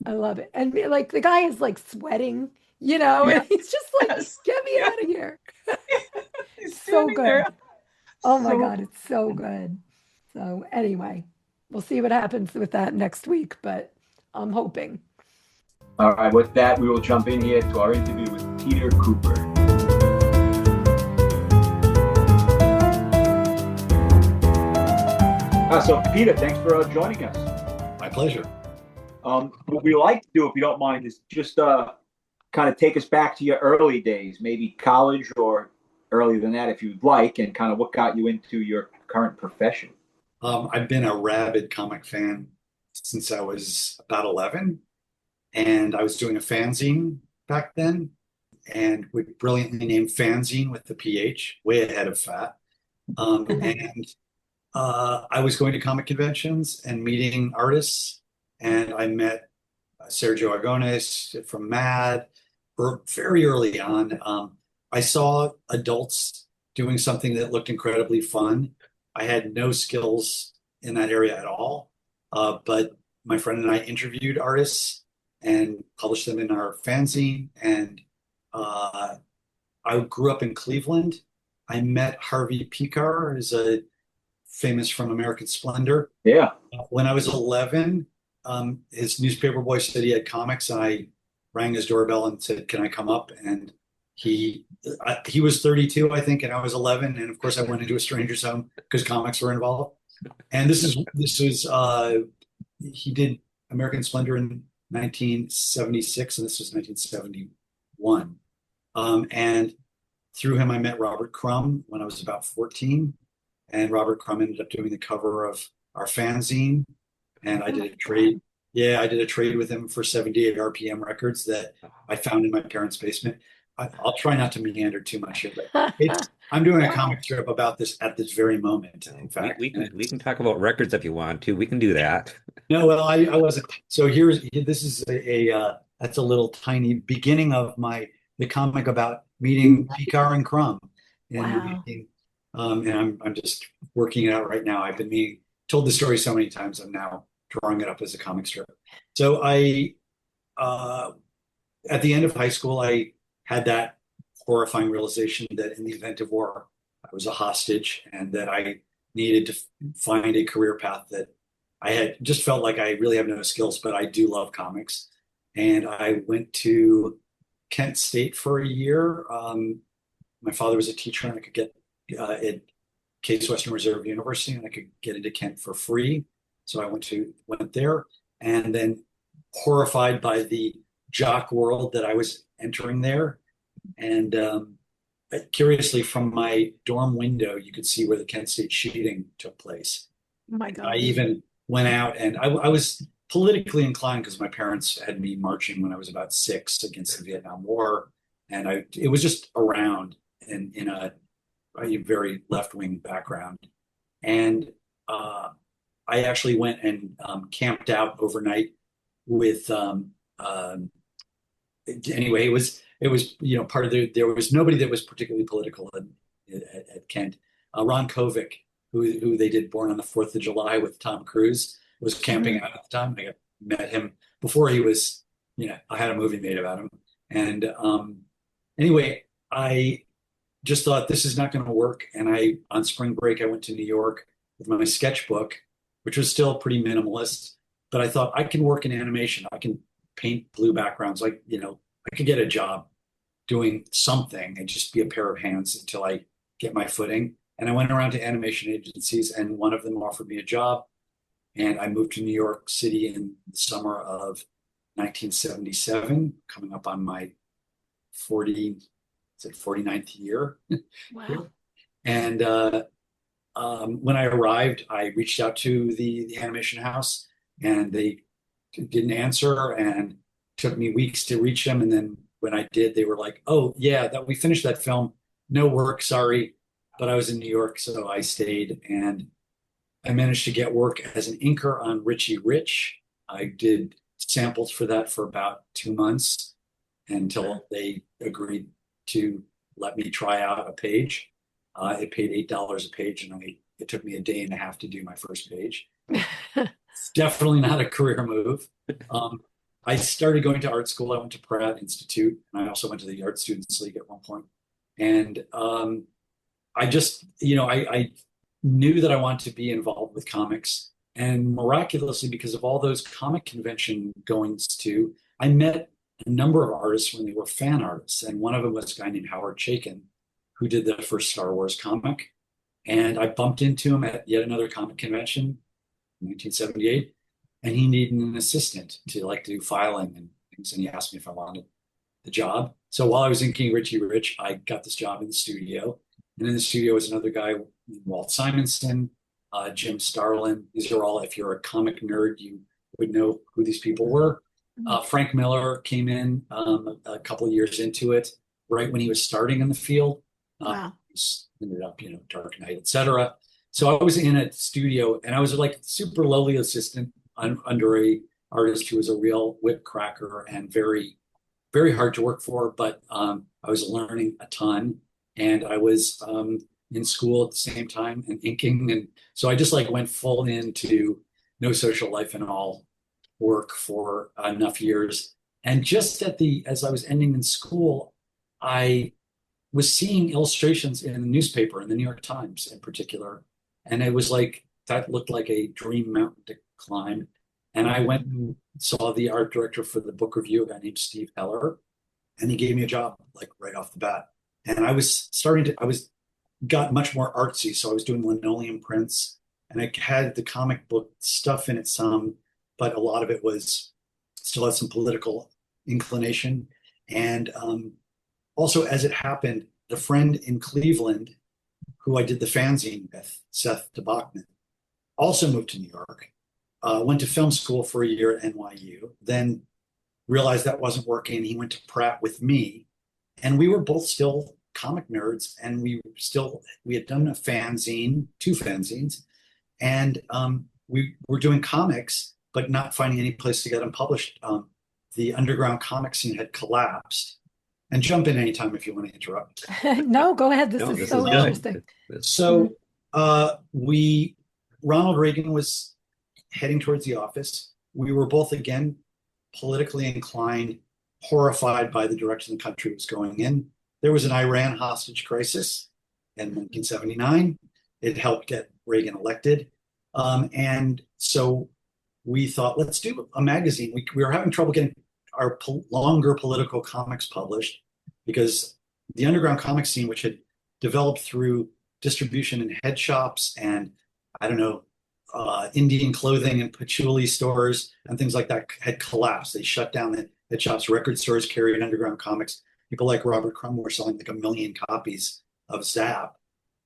I love it. And like the guy is like sweating, and he's just like, Yes. get me out of here. He's So standing good. there. Oh my So God, it's so good. So anyway, we'll see what happens with that next week, but I'm hoping. All right, with that, we will jump in here to our interview with Peter Kuper. So, Peter, thanks for joining us. My pleasure. What we like to do, if you don't mind, is just kind of take us back to your early days, maybe college or earlier than that, if you'd like, and kind of what got you into your current profession. I've been a rabid comic fan since I was about 11, and I was doing a fanzine back then, and we brilliantly named fanzine with the PH, way ahead of fat. And I was going to comic conventions and meeting artists, and I met Sergio Aragonés from Mad very early on. I saw adults doing something that looked incredibly fun. I had no skills in that area at all, but my friend and I interviewed artists and published them in our fanzine. And I grew up in Cleveland. I met Harvey Pekar, who's famous from American Splendor. Yeah. When I was 11, his newspaper boy said he had comics, and I rang his doorbell and said, "Can I come up?" And he was 32, I think, and I was 11. And of course, I went into a stranger's home because comics were involved. And this was he did American Splendor in 1976, and this was 1971. And through him, I met Robert Crumb when I was about 14. And Robert Crumb ended up doing the cover of our fanzine. And I did a trade. Yeah, I did a trade with him for 78 RPM records that I found in my parents' basement. I'll try not to meander too much here, but I'm doing a comic strip about this at this very moment. In fact, we can talk about records if you want to. We can do that. No, well, I wasn't. So this is that's a little tiny beginning of the comic about meeting Pekar and Crumb. Wow. And I'm just working it out right now. I've been told the story so many times. I'm now drawing it up as a comic strip. So at the end of high school, I had that horrifying realization that in the event of war, I was a hostage, and that I needed to find a career path that I had just felt like I really have no skills, but I do love comics. And I went to Kent State for a year. My father was a teacher, and I could get at Case Western Reserve University, and I could get into Kent for free. So I went there, and then horrified by the jock world that I was entering there. And curiously, from my dorm window, you could see where the Kent State shooting took place. Oh my God. I even went out, and I was politically inclined because my parents had me marching when I was about 6 against the Vietnam War, and it was just around in a very left-wing background. And I actually went and camped out overnight with anyway, it was part of there was nobody that was particularly political at Kent. Ron Kovic, who they did Born on the 4th of July with Tom Cruise, was camping out at the time. I met him before he was, I had a movie made about him. And anyway, I just thought this is not going to work. And on spring break, I went to New York with my sketchbook, which was still pretty minimalist. But I thought I can work in animation. I can paint blue backgrounds. I could get a job doing something and just be a pair of hands until I get my footing. And I went around to animation agencies, and one of them offered me a job. And I moved to New York City in the summer of 1977, coming up on my 49th year. Wow. And when I arrived, I reached out to the animation house, and they didn't answer, and took me weeks to reach them. And then when I did, they were like, "Oh yeah, we finished that film. No work, sorry." But I was in New York, so I stayed, and I managed to get work as an inker on Richie Rich. I did samples for that for about 2 months until they agreed to let me try out a page. It paid $8 a page, and it took me a day and a half to do my first page. It's definitely not a career move. I started going to art school. I went to Pratt Institute, and I also went to the Art Students League at one point. And I just, I knew that I wanted to be involved with comics. And miraculously, because of all those comic convention goings too, I met a number of artists when they were fan artists. And one of them was a guy named Howard Chaykin, who did the first Star Wars comic. And I bumped into him at yet another comic convention in 1978. And he needed an assistant to do filing and things. And he asked me if I wanted the job. So while I was inking Richie Rich, I got this job in the studio. And in the studio was another guy, Walt Simonson, Jim Starlin. These are all, if you're a comic nerd, you would know who these people were. Frank Miller came in a couple of years into it, right when he was starting in the field. Wow. Ended up, Dark Knight, etc. So I was in a studio, and I was like super lowly assistant under a artist who was a real whip cracker and very, very hard to work for. But I was learning a ton, and I was in school at the same time and inking, and so I just went full into no social life and all work for enough years. And just as I was ending in school, I was seeing illustrations in the newspaper, in the New York Times in particular, and it was that looked like a dream mountain to climb. And I went and saw the art director for the book review, a guy named Steve Heller, and he gave me a job right off the bat. And I got much more artsy. So I was doing linoleum prints, and I had the comic book stuff in it some, but a lot of it still had some political inclination. And also, as it happened, the friend in Cleveland who I did the fanzine with, Seth DeBachman, also moved to New York, went to film school for a year at NYU, then realized that wasn't working. He went to Pratt with me, and we were both still comic nerds, and we had done a fanzine, 2 fanzines, and we were doing comics, but not finding any place to get them published. The underground comic scene had collapsed. And jump in anytime if you want to interrupt. No, go ahead. This is so interesting. So Ronald Reagan was heading towards the office. We were both, again, politically inclined, horrified by the direction the country was going in. There was an Iran hostage crisis in 1979. It helped get Reagan elected. And so we thought, let's do a magazine. We were having trouble getting our longer political comics published because the underground comic scene, which had developed through distribution in head shops and, I don't know, Indian clothing and patchouli stores and things like that, had collapsed. They shut down the head shops. Record stores carried underground comics. People like Robert Crumb were selling 1 million copies of Zap,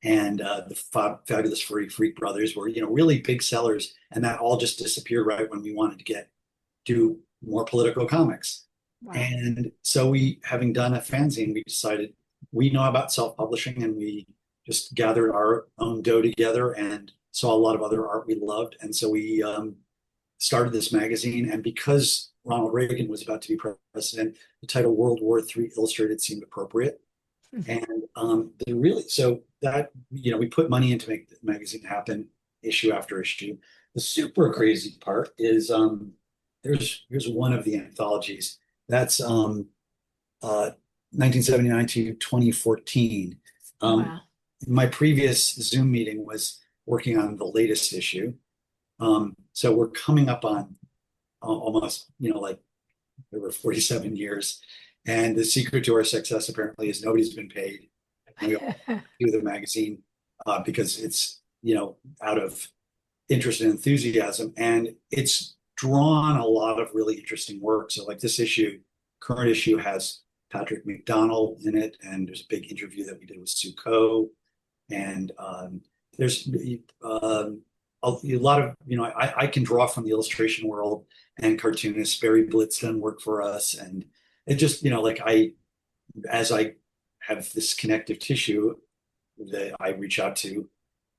and the Fabulous Furry Freak Brothers were, really big sellers, and that all just disappeared right when we wanted to do more political comics. Wow. And so we, having done a fanzine, we decided we know about self-publishing, and we just gathered our own dough together and saw a lot of other art we loved. And so we started this magazine. And because Ronald Reagan was about to be president, the title World War III Illustrated seemed appropriate. And so that, we put money in to make the magazine happen, issue after issue. The super crazy part is here's one of the anthologies. That's 1979 to 2014. Wow. My previous Zoom meeting was working on the latest issue. So we're coming up on almost, there were 47 years. And the secret to our success apparently is nobody's been paid. And we all do the magazine because it's, out of interest and enthusiasm. And it's drawn a lot of really interesting work. So this current issue has Patrick McDonald in it, and there's a big interview that we did with Sue Coe. And there's a lot of, I can draw from the illustration world and cartoonists. Barry Blitz done work for us. And it just, as I have this connective tissue that I reach out to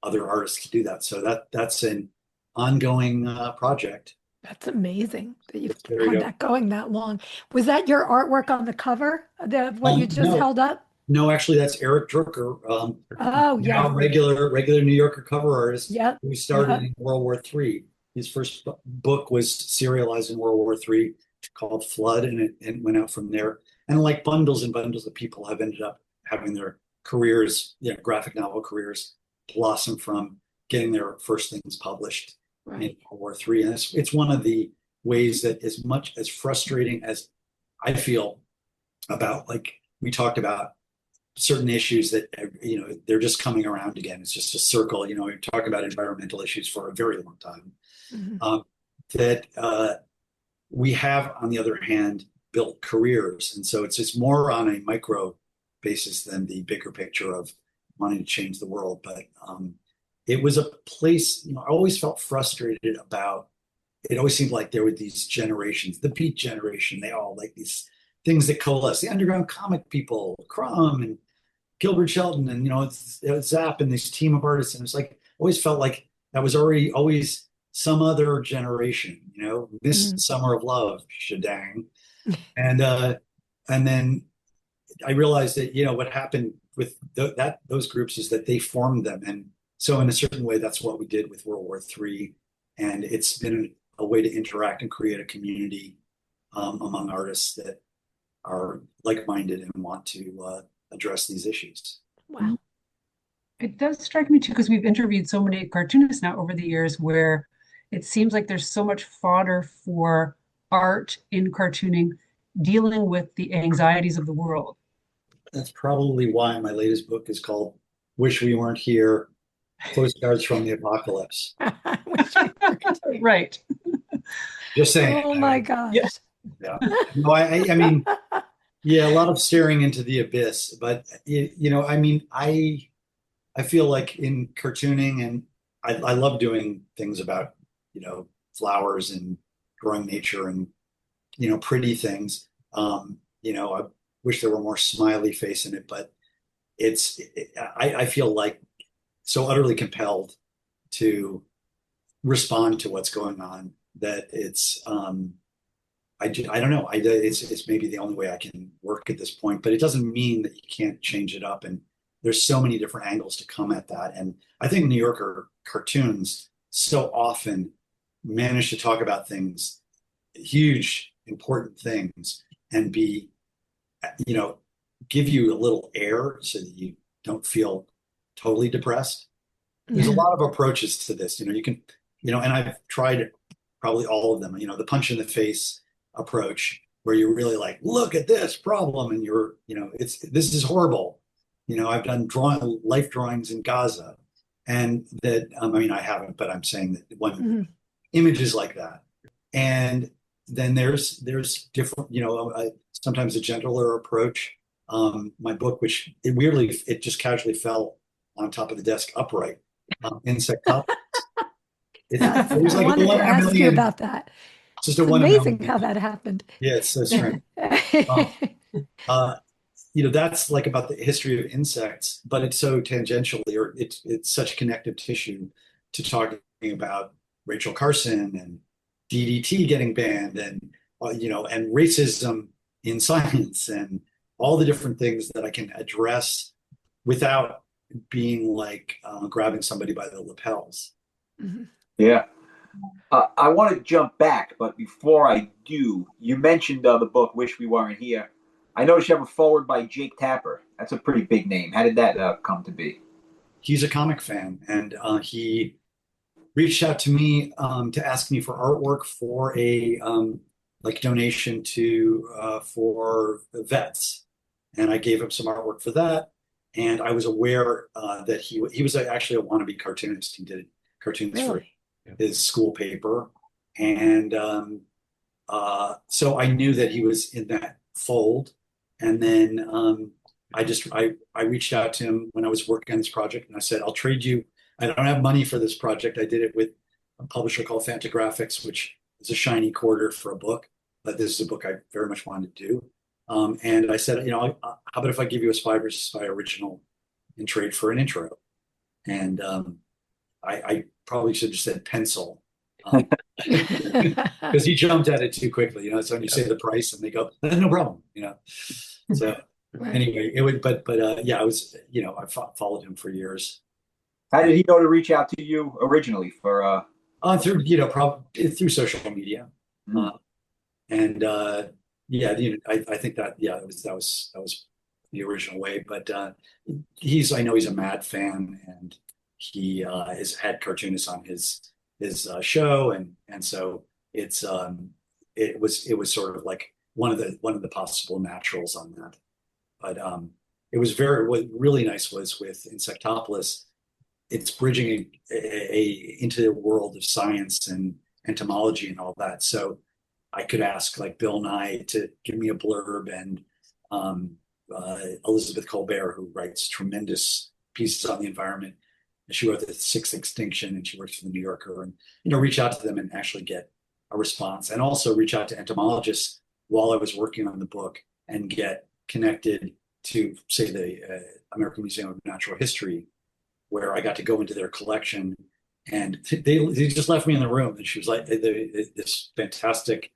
other artists to do that. So that's an ongoing project. That's amazing that you've There you had go. that going that long. Was that your artwork on the cover, what you just No, held up? no, actually, that's Eric Drucker, Oh, now yeah. regular New Yorker cover artist Yep. who started Yep. in World War III. His first book was serialized in World War III called Flood, and it went out from there. And like bundles and bundles of people have ended up having their careers, graphic novel careers, blossom from getting their first things published in Right. World War III. And it's one of the ways that, as much as frustrating as I feel about, like we talked about, certain issues that they're just coming around again. It's just a circle. We talk about environmental issues for a very long time. Mhm. That we have, on the other hand, built careers, and so it's just more on a micro basis than the bigger picture of wanting to change the world. But it was a place. I always felt frustrated about. It always seemed like there were these generations, the Beat generation. They all like these things that coalesce. The underground comic people, Crumb and Gilbert Shelton, and it's Zap and this team of artists, and it's like always felt like that was always some other generation, this Summer of Love, shadang, and then I realized that what happened with those groups is that they formed them, and so in a certain way, that's what we did with World War III, and it's been a way to interact and create a community among artists that are like-minded and want to address these issues. Wow. It does strike me too, because we've interviewed so many cartoonists now over the years where it seems like there's so much fodder for art in cartooning dealing with the anxieties of the world. That's probably why my latest book is called Wish We Weren't Here, Postcards from the Apocalypse. Right. Just saying. Oh my gosh. Yeah. No, I mean, yeah, a lot of staring into the abyss, but I feel like in cartooning, and I love doing things about, flowers and drawing nature and, pretty things. I wish there were more smiley face in it, but I feel like so utterly compelled to respond to what's going on that it's, I don't know. It's maybe the only way I can work at this point, but it doesn't mean that you can't change it up. And there's so many different angles to come at that. And I think New Yorker cartoons so often manage to talk about things, huge, important things, and be, give you a little air so that you don't feel totally depressed. There's a lot of approaches to this. You can, and I've tried probably all of them. The punch in the face approach, where you're really like, look at this problem, and you're, this is horrible. I've done life drawings in Gaza, and that, I haven't, but I'm saying that when images like that, and then there's different, sometimes a gentler approach. My book, which it just casually fell on top of the desk upright, Insectopolis. I wanted to ask you about that. It's just it's amazing how that happened. Yeah, it's so strange. That's like about the history of insects, but it's so tangentially, or it's such connective tissue to talking about Rachel Carson and DDT getting banned, and and racism in science, and all the different things that I can address without being like grabbing somebody by the lapels. Yeah. I want to jump back, but before I do, you mentioned the book Wish We Weren't Here. I noticed you have a forward by Jake Tapper. That's a pretty big name. How did that come to be? He's a comic fan, and he reached out to me to ask me for artwork for a donation to for vets, and I gave him some artwork for that. And I was aware that he was actually a wannabe cartoonist. He did cartoons for his school paper, and so I knew that he was in that fold. And then I reached out to him when I was working on this project, and I said, I'll trade you. I don't have money for this project. I did it with a publisher called Fantagraphics, which is a shiny quarter for a book, but this is a book I very much wanted to do. And I said, how about if I give you a Spy versus Spy original in trade for an intro? And I probably should have said pencil. Because he jumped at it too quickly, So when you say the price and they go, no problem, So Right. anyway, it would, but yeah, I was, I followed him for years. How did he know to reach out to you originally for Through, probably through social media. Mm. And yeah, I think that, yeah, that was the original way. But I know he's a mad fan, and he has had cartoonists on his show, and so it was sort of like one of the possible naturals on that. But what really nice was with Insectopolis, it's bridging into the world of science and entomology and all that. So I could ask like Bill Nye to give me a blurb, and Elizabeth Colbert, who writes tremendous pieces on the environment. She wrote The Sixth Extinction, and she works for the New Yorker, and reach out to them and actually get a response, and also reach out to entomologists while I was working on the book and get connected to, say, the American Museum of Natural History, where I got to go into their collection, and they just left me in the room. And she was like, this fantastic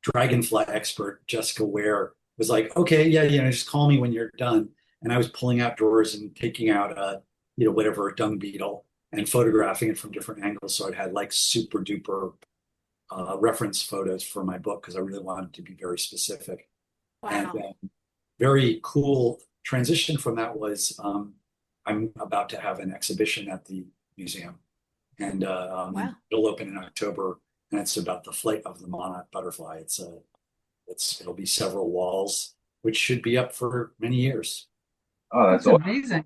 dragonfly expert, Jessica Ware, was like, okay, yeah, just call me when you're done. And I was pulling out drawers and taking out whatever, a dung beetle, and photographing it from different angles. So I'd had like super duper reference photos for my book, because I really wanted to be very specific. Wow. And very cool transition from that was I'm about to have an exhibition at the museum, and Wow. it'll open in October, and it's about the flight of the monarch butterfly. It'll be several walls, which should be up for many years. Oh, That's that's awesome. amazing.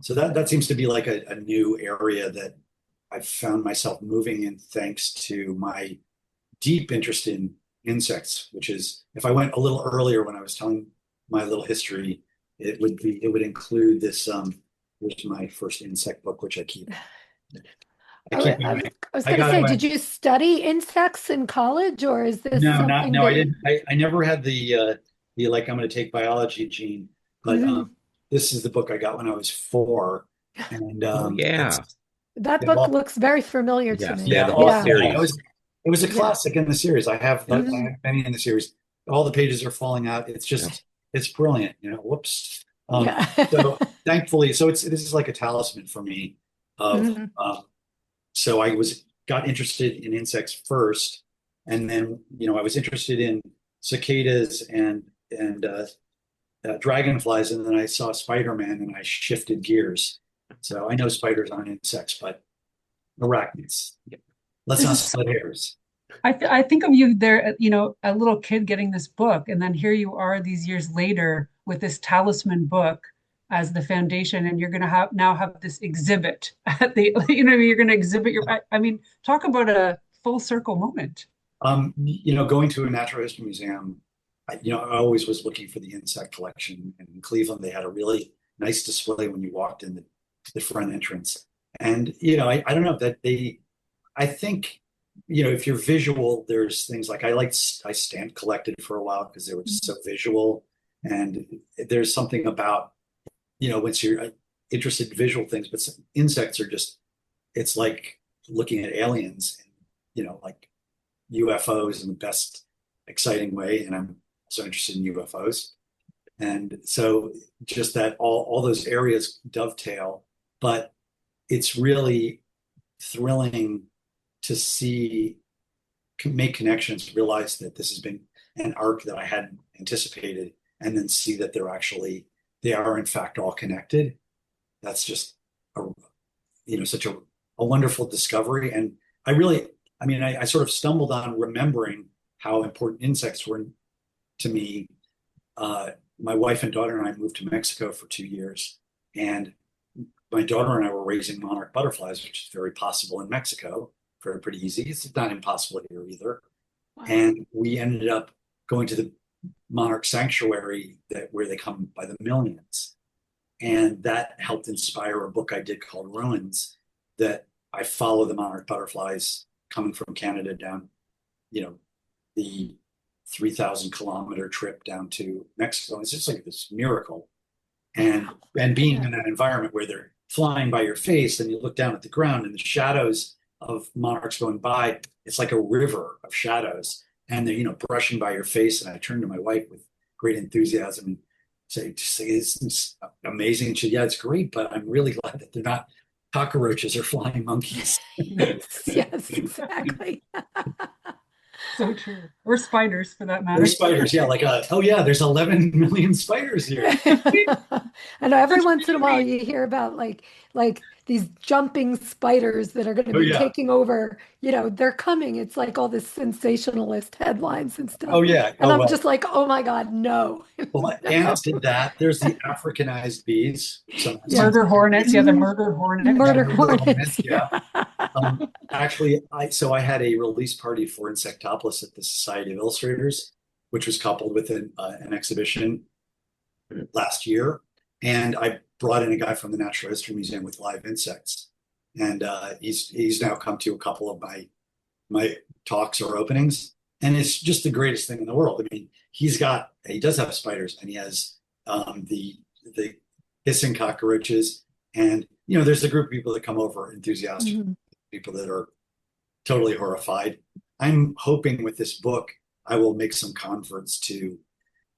So that seems to be like a new area that I've found myself moving in, thanks to my deep interest in insects, which is, if I went a little earlier when I was telling my little history, it would include this. Here's my first insect book, which I keep. I was going to say, did you study insects in college, or is this No, something no, I that didn't. I never had the like, I'm going to take biology gene, but this is the book I got when I was 4, and yeah. that book looks very familiar to Yes, me? yeah, the whole Yeah. series. It was a classic in the series. I have Mhm. many in the series. All the pages are falling out. It's just it's brilliant. Whoops. Yeah. So thankfully, this is like a talisman for me of Mhm. so I got interested in insects first, and then I was interested in cicadas and dragonflies, and then I saw Spider-Man, and I shifted gears. So I know spiders aren't insects, but arachnids. Let's not split hairs. I think of you there, a little kid getting this book, and then here you are these years later with this talisman book as the foundation, and you're going to now have this exhibit at the, you're going to exhibit I mean, talk about a full circle moment. Going to a natural history museum, I always was looking for the insect collection. And in Cleveland, they had a really nice display when you walked in the front entrance. And I don't know that I think if you're visual, there's things like I stamp collected for a while because they were just so visual, and there's something about once you're interested in visual things, but insects are just, it's like looking at aliens, and like UFOs in the best exciting way, and I'm also interested in UFOs, and so just that all those areas dovetail, but it's really thrilling to make connections, realize that this has been an arc that I hadn't anticipated, and then see that they are in fact all connected. That's just such a wonderful discovery. And I sort of stumbled on remembering how important insects were to me. My wife and daughter and I moved to Mexico for 2 years, and my daughter and I were raising monarch butterflies, which is very possible in Mexico, pretty easy. It's not impossible here either. Wow. And we ended up going to the monarch sanctuary where they come by the millions. And that helped inspire a book I did called Ruins, that I follow the monarch butterflies coming from Canada down, the 3,000-kilometer trip down to Mexico. It's just like this miracle. And being in that environment where they're flying by your face, and you look down at the ground and the shadows of monarchs going by, it's like a river of shadows, and they're, brushing by your face. And I turned to my wife with great enthusiasm and say, it's amazing. And she said, yeah, it's great, but I'm really glad that they're not cockroaches or flying monkeys. Yes, exactly. So true. Or spiders for that matter. Or spiders, yeah. There's 11 million spiders here. I know every once in a while you hear about like these jumping spiders that are going to be taking over. They're coming. It's like all this sensationalist headlines and stuff. Oh yeah. And I'm just like, oh my God, no. Well, and to that, there's the Africanized bees. Murder hornets. Yeah, the murder hornets. Murder hornets. Yeah. Actually, I had a release party for Insectopolis at the Society of Illustrators, which was coupled with an exhibition last year. And I brought in a guy from the Natural History Museum with live insects. And he's now come to a couple of my talks or openings. And it's just the greatest thing in the world. I mean, he does have spiders, and he has the hissing cockroaches. And, there's a group of people that come over enthusiastic, people that are totally horrified. I'm hoping with this book, I will make some converts to,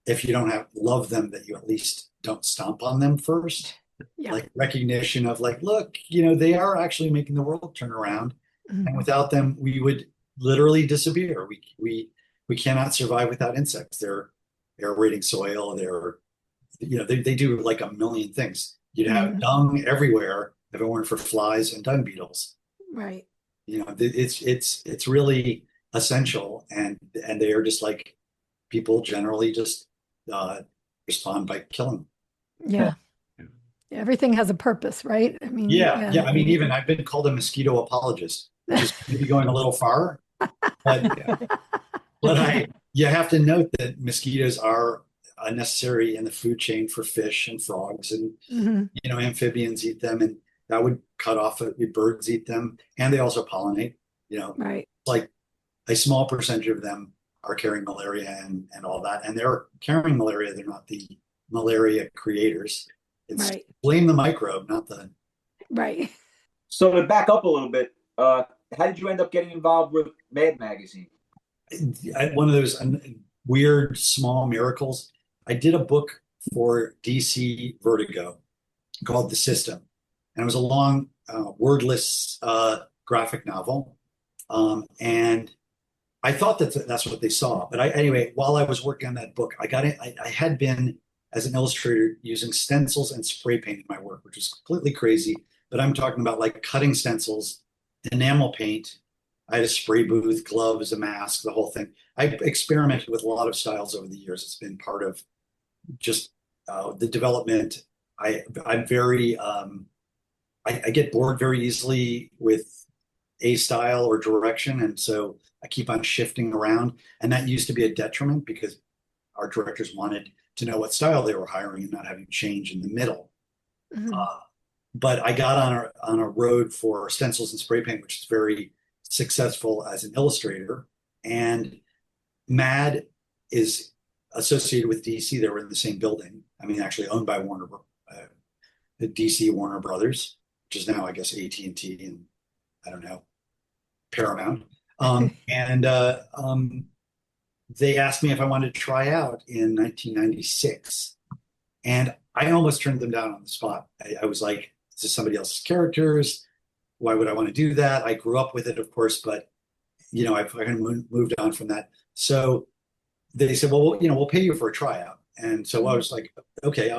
if you don't love them, that you at least don't stomp on them first. Yeah. Like recognition of look, they are actually making the world turn around. And without them, we would literally disappear. We cannot survive without insects. They're aerating soil. They do like a million things. You'd have dung everywhere if it weren't for flies and dung beetles. Right. It's really essential, and they are just like people generally just respond by killing. Yeah. Everything has a purpose, right? I mean, I mean, even I've been called a mosquito apologist, which is maybe going a little far, but you have to note that mosquitoes are necessary in the food chain for fish and frogs, and amphibians eat them, and that would cut off birds eat them, and they also pollinate. Right. Like a small percentage of them are carrying malaria and all that, and they're carrying malaria. They're not the malaria creators. It's blame the microbe, not the right. So to back up a little bit, how did you end up getting involved with Mad Magazine? One of those weird small miracles. I did a book for DC Vertigo called The System, and it was a long, wordless graphic novel. And I thought that's what they saw. But anyway, while I was working on that book, I had been, as an illustrator, using stencils and spray paint in my work, which was completely crazy. But I'm talking about cutting stencils, enamel paint. I had a spray booth, gloves, a mask, the whole thing. I experimented with a lot of styles over the years. It's been part of just the development. I'm very, I get bored very easily with a style or direction. And so I keep on shifting around. And that used to be a detriment because our directors wanted to know what style they were hiring and not having change in the middle. But I got on a road for stencils and spray paint, which is very successful as an illustrator. And MAD is associated with DC. They were in the same building. I mean, actually owned by the DC Warner Brothers, which is now, I guess, AT&T and I don't know, Paramount. They asked me if I wanted to try out in 1996. And I almost turned them down on the spot. I was like, this is somebody else's characters. Why would I want to do that? I grew up with it, of course, but I've kind of moved on from that. So they said, well, we'll pay you for a tryout. And so I was like, okay,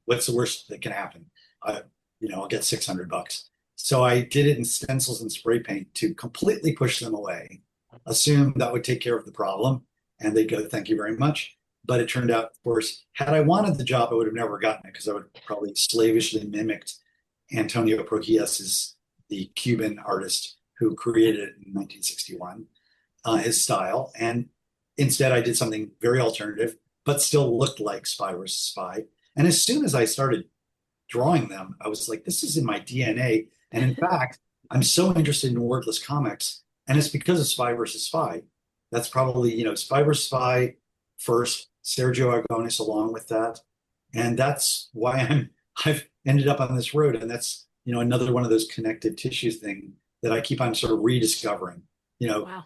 what's the worst that can happen? I'll get $600. So I did it in stencils and spray paint to completely push them away, assume that would take care of the problem. And they'd go, thank you very much. But it turned out, of course, had I wanted the job, I would have never gotten it because I would probably slavishly mimicked Antonio Prohias, the Cuban artist who created it in 1961, his style. And instead, I did something very alternative, but still looked like Spy vs. Spy. And as soon as I started drawing them, I was like, this is in my DNA. And in fact, I'm so interested in wordless comics, and it's because of Spy vs. Spy. That's probably, Spy vs. Spy first, Sergio Aragonés along with that. And that's why I've ended up on this road. And that's another one of those connective tissues thing that I keep on sort of rediscovering. Wow.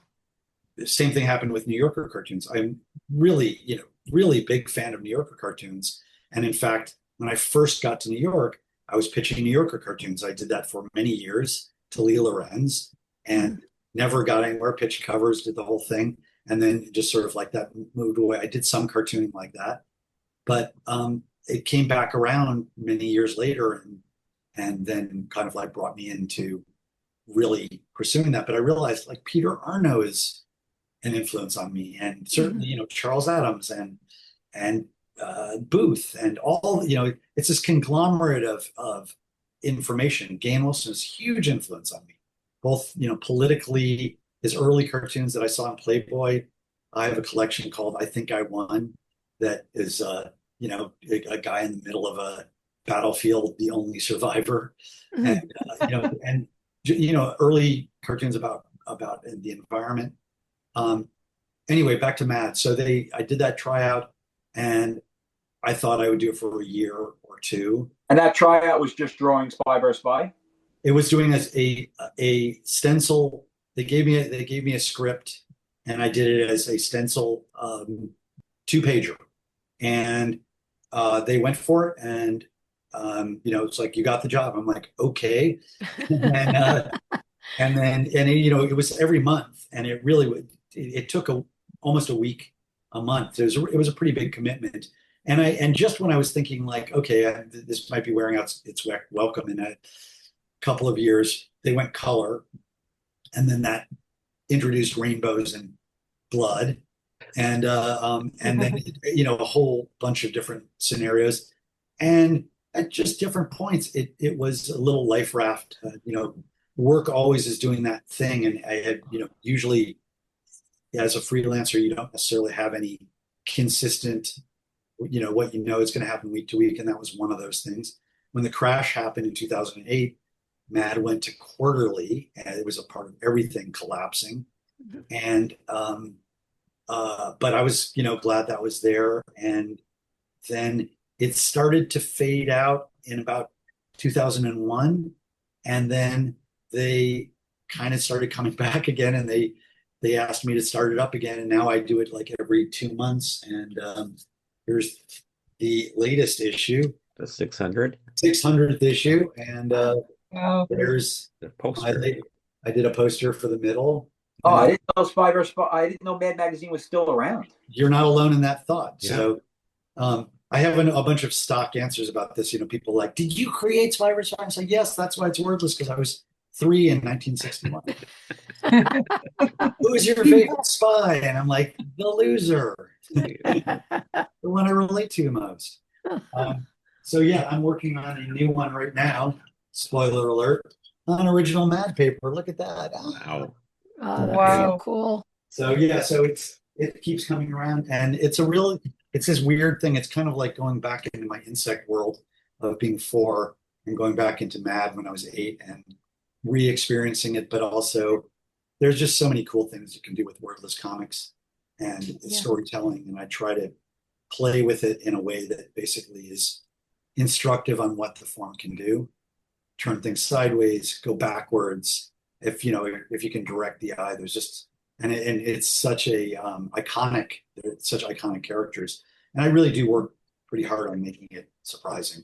The same thing happened with New Yorker cartoons. I'm really, really big fan of New Yorker cartoons. And in fact, when I first got to New York, I was pitching New Yorker cartoons. I did that for many years to Lee Lorenz and never got anywhere, pitched covers, did the whole thing. And then just sort of like that moved away. I did some cartooning like that, but it came back around many years later and then kind of like brought me into really pursuing that. But I realized like Peter Arno is an influence on me, and certainly Charles Adams and Booth and all, it's this conglomerate of information. Gain Wilson is a huge influence on me, both politically. His early cartoons that I saw in Playboy, I have a collection called I Think I Won that is a guy in the middle of a battlefield, the only survivor, and early cartoons about the environment. Anyway, back to Mad. So I did that tryout, and I thought I would do it for a year or two. And that tryout was just drawing Spy vs. Spy? It was doing as a stencil. They gave me a script, and I did it as a stencil 2-pager. And they went for it, and it's like, you got the job. I'm like, okay. And then it was every month, and it really it took almost a week, a month. It was a pretty big commitment. And just when I was thinking like, okay, this might be wearing out its welcome in a couple of years, they went color, and then that introduced rainbows and blood, and then a whole bunch of different scenarios, and at just different points, it was a little life raft. Work always is doing that thing, and I had usually as a freelancer, you don't necessarily have any consistent what is going to happen week to week, and that was one of those things. When the crash happened in 2008, Mad went to quarterly, and it was a part of everything collapsing. And but I was glad that was there. And then it started to fade out in about 2001, and then they kind of started coming back again, and they asked me to start it up again, and now I do it like every 2 months. And here's the latest issue, The 600th issue, and Wow. there's the poster. I did a poster for the middle. Oh, I didn't know Spy vs. Spy. I didn't know Mad Magazine was still around. You're not alone in that thought. Yeah. So I have a bunch of stock answers about this. People like, did you create Spy vs. Spy? I was like, yes, that's why it's wordless, because I was 3 in 1961. Who is your favorite spy? And I'm like, the loser, the one I relate to most. So yeah, I'm working on a new one right now. Spoiler alert, on original Mad paper. Look at that. Wow. Oh, that's Wow. so cool. So yeah, so it keeps coming around, and it's this weird thing. It's kind of like going back into my insect world of being 4 and going back into Mad when I was 8 and re-experiencing it. But also, there's just so many cool things you can do with wordless comics and storytelling, and I try to play with it in a way that basically is instructive on what the form can do. Turn things sideways, go backwards. If you can direct the eye, there's just and it's such a iconic. They're such iconic characters, and I really do work pretty hard on making it surprising.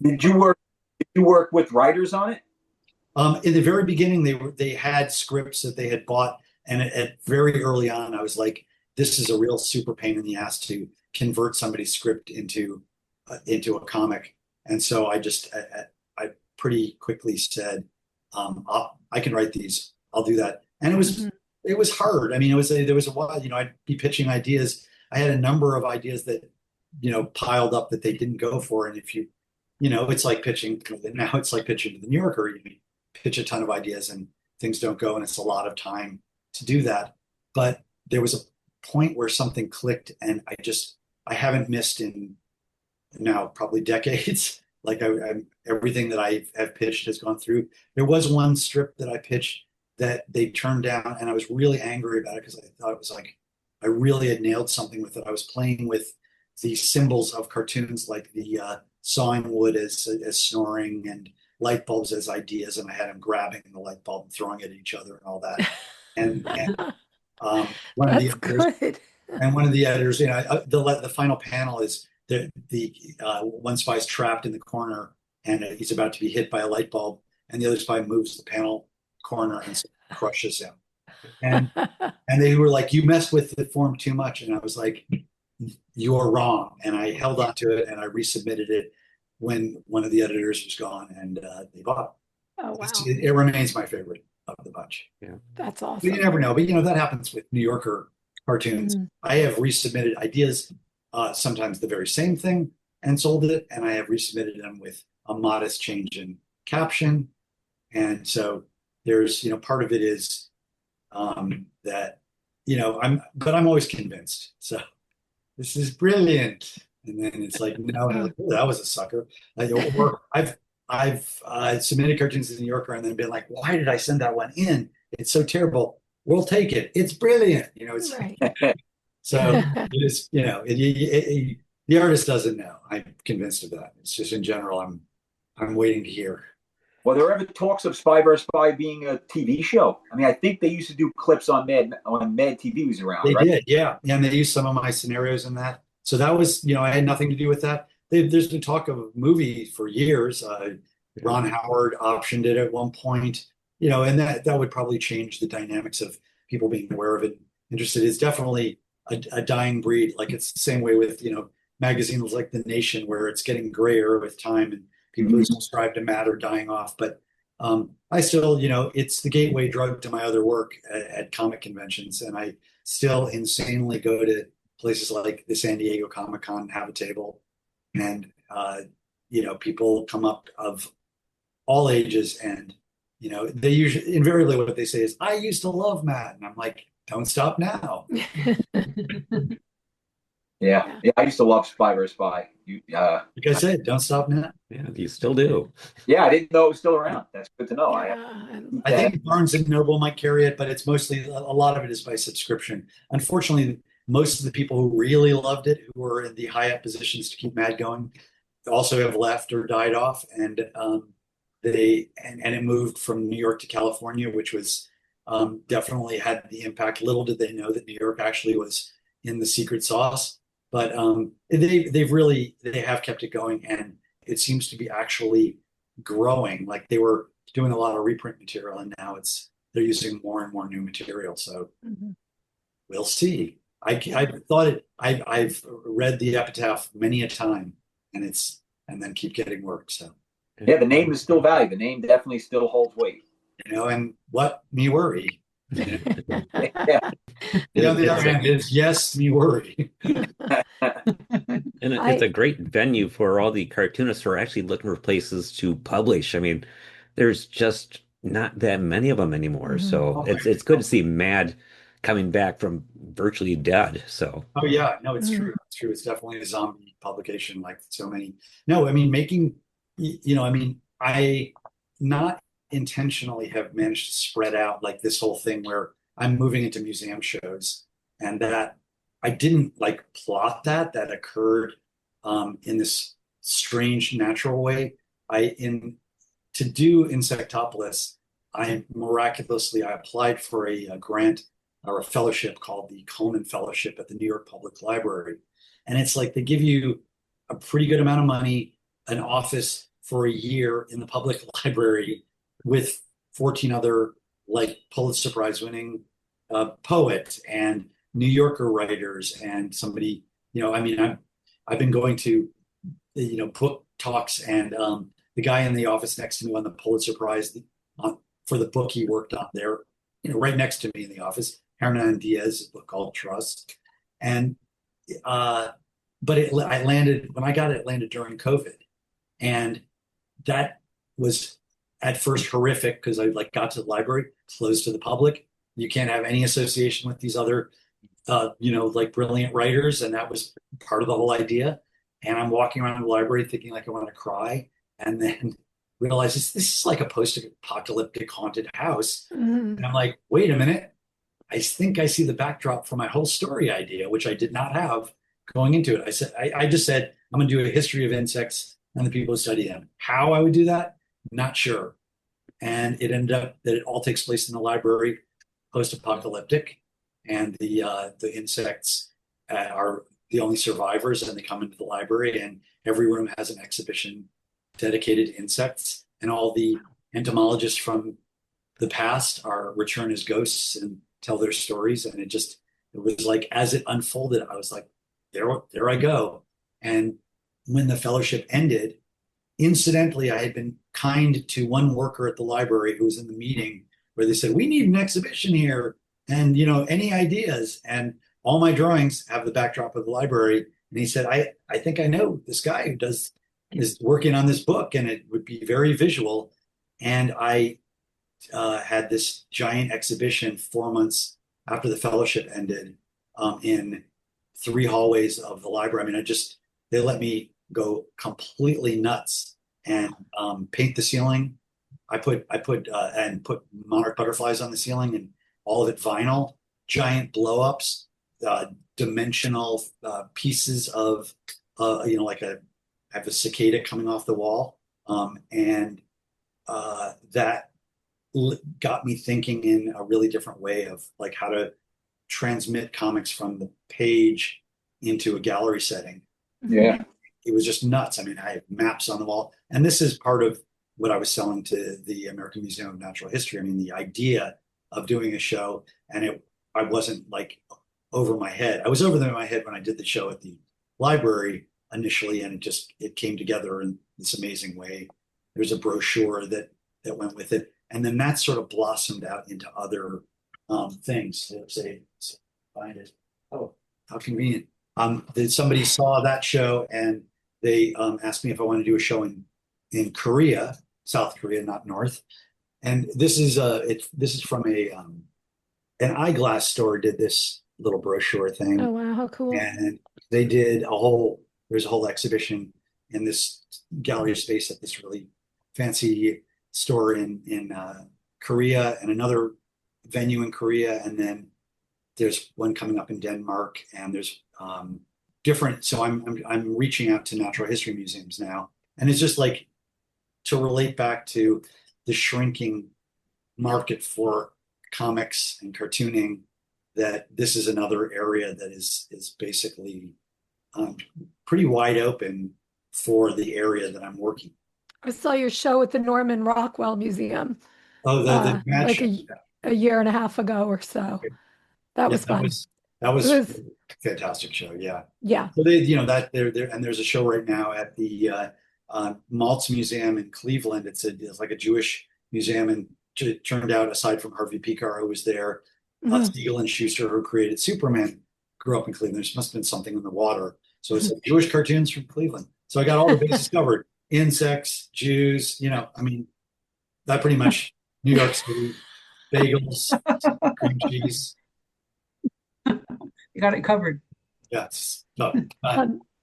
Did you work with writers on it? In the very beginning, they had scripts that they had bought, and at very early on, I was like, "This is a real super pain in the ass to convert somebody's script into a comic." And so I pretty quickly said, "I can write these. I'll do that." And it was hard. I mean, there was a while. I'd be pitching ideas. I had a number of ideas that piled up that they didn't go for, and if it's like pitching now. It's like pitching to the New Yorker. You pitch a ton of ideas and things don't go, and it's a lot of time to do that. But there was a point where something clicked, and I haven't missed in now probably decades. Like everything that I have pitched has gone through. There was one strip that I pitched that they turned down, and I was really angry about it because I thought it was like I really had nailed something with it. I was playing with the symbols of cartoons, like the sawing wood as snoring, and light bulbs as ideas, and I had them grabbing the light bulb and throwing it at each other and all that. And one of the That's editors, good. and one of the editors, the final panel is the one spy's trapped in the corner, and he's about to be hit by a light bulb, and the other spy moves the panel corner and crushes him. And they were like, "You messed with the form too much," and I was like, "You're wrong." And I held on to it and I resubmitted it when one of the editors was gone, and they bought it. Oh, wow. It remains my favorite of the bunch. Yeah. That's But awesome. you never know. But that happens with New Yorker cartoons. I have resubmitted ideas, sometimes the very same thing, and sold it, and I have resubmitted them with a modest change in caption. And so there's, part of it is that, I'm always convinced. So this is brilliant. And then it's like, no, that was a sucker. Or I've submitted cartoons to the New Yorker and then been like, why did I send that one in? It's so terrible. We'll take it. It's brilliant. It's Right. so it's, the artist doesn't know. I'm convinced of that. It's just in general, I'm waiting to hear. Well, there were ever talks of Spy vs. Spy being a TV show. I mean, I think they used to do clips on Mad TV was around, They right? did, yeah. And they used some of my scenarios in that. So that was, I had nothing to do with that. There's been talk of a movie for years. Ron Howard optioned it at one point, and that would probably change the dynamics of people being aware of it, interested. It's definitely a dying breed. Like it's the same way with, magazines like The Nation, where it's getting grayer with time and people who subscribe to Matt are dying off. But I still, it's the gateway drug to my other work at comic conventions. And I still insanely go to places like the San Diego Comic-Con and have a table. And, people come up of all ages and, they usually, invariably what they say is, I used to love Matt. And I'm like, don't stop now. Yeah. I used to love Spy vs. Spy. Like I said, don't stop now. Yeah, you still do. Yeah, I didn't know it was still around. That's good to know. I think Barnes and Noble might carry it, but it's mostly, a lot of it is by subscription. Unfortunately, most of the people who really loved it, who were in the high up positions to keep Mad going, also have left or died off. And it moved from New York to California, which was definitely had the impact. Little did they know that New York actually was in the secret sauce. But they have kept it going, and it seems to be actually growing. Like they were doing a lot of reprint material, and now they're using more and more new material. So we'll see. I've read the epitaph many a time, and then keep getting work. So yeah, the name is still valued. The name definitely still holds weight. And what me worry. Yeah. The other hand is yes, me worry. And it's a great venue for all the cartoonists who are actually looking for places to publish. I mean, there's just not that many of them anymore. So it's good to see Mad coming back from virtually dead. So yeah, no, it's true. It's true. It's definitely a zombie publication like so many. No, I mean I not intentionally have managed to spread out like this whole thing where I'm moving into museum shows, and that I didn't plot that occurred in this strange natural way. To do Insectopolis, I applied for a grant or a fellowship called the Coleman Fellowship at the New York Public Library. And it's like they give you a pretty good amount of money, an office for a year in the public library with 14 other Pulitzer Prize winning poets and New Yorker writers and somebody, I've been going to, book talks, and the guy in the office next to me won the Pulitzer Prize for the book he worked on there, right next to me in the office, Hernan Diaz's book called Trust. And, but it landed during COVID. And that was at first horrific because I got to the library, closed to the public. You can't have any association with these other, brilliant writers. And that was part of the whole idea. And I'm walking around the library thinking I want to cry. And then realize this is like a post-apocalyptic haunted house. And I'm like, wait a minute. I think I see the backdrop for my whole story idea, which I did not have going into it. I just said, I'm going to do a history of insects and the people who study them. How I would do that, not sure. And it ended up that it all takes place in the library, post-apocalyptic, and the insects are the only survivors, and they come into the library, and every room has an exhibition dedicated to insects, and all the entomologists from the past are return as ghosts and tell their stories. And it was like, as it unfolded, I was like, there I go. And when the fellowship ended, incidentally, I had been kind to one worker at the library who was in the meeting where they said, "We need an exhibition here, and any ideas?" And all my drawings have the backdrop of the library. And he said, I think I know this guy who is working on this book, and it would be very visual. And I had this giant exhibition 4 months after the fellowship ended, in 3 hallways of the library. I mean, they let me go completely nuts and paint the ceiling. I put monarch butterflies on the ceiling, and all of it vinyl, giant blow-ups, dimensional pieces of like I have a cicada coming off the wall, and that got me thinking in a really different way of like how to transmit comics from the page into a gallery setting. Yeah. It was just nuts. I mean, I have maps on the wall, and this is part of what I was selling to the American Museum of Natural History. I mean, the idea of doing a show, and I wasn't like over my head. I was over my head when I did the show at the library initially, and it came together in this amazing way. There's a brochure that went with it, and then that sort of blossomed out into other things. Say, find it. Oh, how convenient. Somebody saw that show, and they asked me if I want to do a show in Korea, South Korea, not North. And this is from an eyeglass store did this little brochure thing. Oh wow, how cool. And they did there's a whole exhibition in this gallery space at this really fancy store in Korea, and another venue in Korea, and then there's one coming up in Denmark, and there's different. So I'm reaching out to natural history museums now, and it's just like to relate back to the shrinking market for comics and cartooning, that this is another area that is basically pretty wide open for the area that I'm working. I saw your show at the Norman Rockwell Museum. Oh, the like show. a year and a half ago or so. That was fun. That was It was a fantastic show. Yeah. Yeah. So they, that there, and there's a show right now at the Maltz Museum in Cleveland. It's like a Jewish museum, and it turned out, aside from Harvey Pekar, who was there, Siegel and Schuster, who created Superman, grew up in Cleveland. There must have been something in the water. So it's like Jewish cartoons from Cleveland. So I got all the bases covered. Insects, Jews, I mean, that pretty much New York City, bagels, cream cheese. You got it covered. Yes.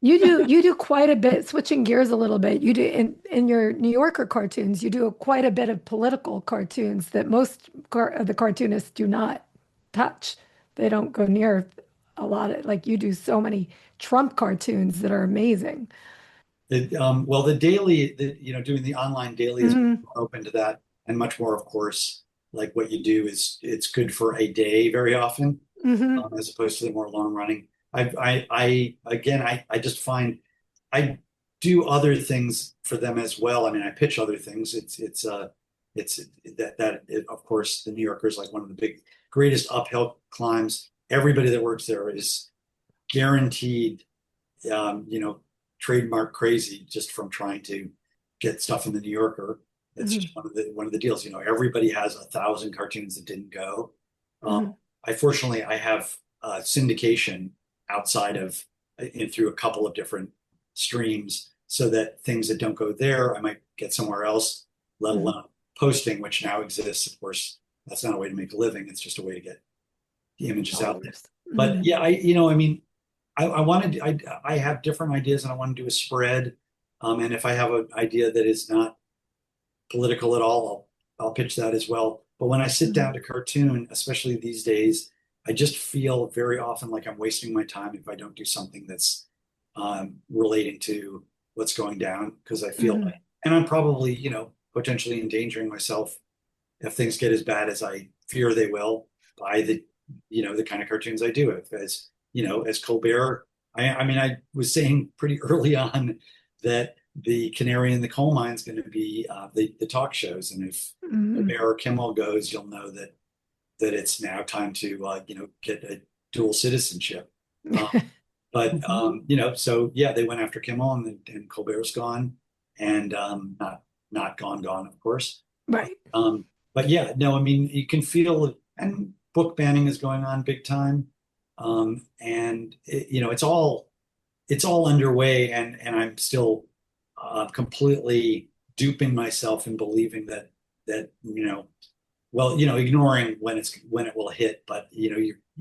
You do quite a bit, switching gears a little bit. You do in your New Yorker cartoons, you do quite a bit of political cartoons that most of the cartoonists do not touch. They don't go near a lot of, like you do so many Trump cartoons that are amazing. Well, the daily, doing the online daily is more open to that, and much more, of course, like what you do is it's good for a day very often, as opposed to the more long running. I just find I do other things for them as well. I mean, I pitch other things. It's of course, the New Yorker is like one of the greatest uphill climbs. Everybody that works there is guaranteed, trademark crazy just from trying to get stuff in the New Yorker. That's just one of the deals. Everybody has 1,000 cartoons that didn't go. Fortunately, I have syndication outside of through a couple of different streams, so that things that don't go there, I might get somewhere else, let alone posting, which now exists. Of course, that's not a way to make a living. It's just a way to get the images out there. But yeah, I have different ideas, and I want to do a spread. And if I have an idea that is not political at all, I'll pitch that as well. But when I sit down to cartoon, especially these days, I just feel very often like I'm wasting my time if I don't do something that's relating to what's going down, because I feel like, and I'm probably, potentially endangering myself if things get as bad as I fear they will by the kind of cartoons I do. As Colbert, I mean, I was saying pretty early on that the canary in the coal mine is going to be the talk shows, and if Colbert or Kimmel goes, you'll know that it's now time to get a dual citizenship. So yeah, they went after Kimmel, and Colbert's gone, and not gone, of course. Right. But yeah, no, I mean, you can feel it, and book banning is going on big time. And it's all underway, and I'm still completely duping myself and believing that ignoring when it will hit, but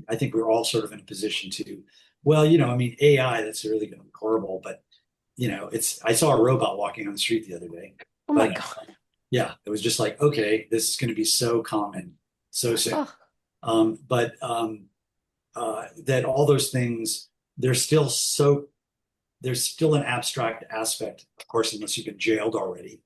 I think we're all sort of in a position to, I mean, AI, that's really going to be horrible, but I saw a robot walking on the street the other day. Oh my God. Yeah, it was just like, okay, this is going to be so common, so soon. That all those things, there's still an abstract aspect, of course, unless you've been jailed already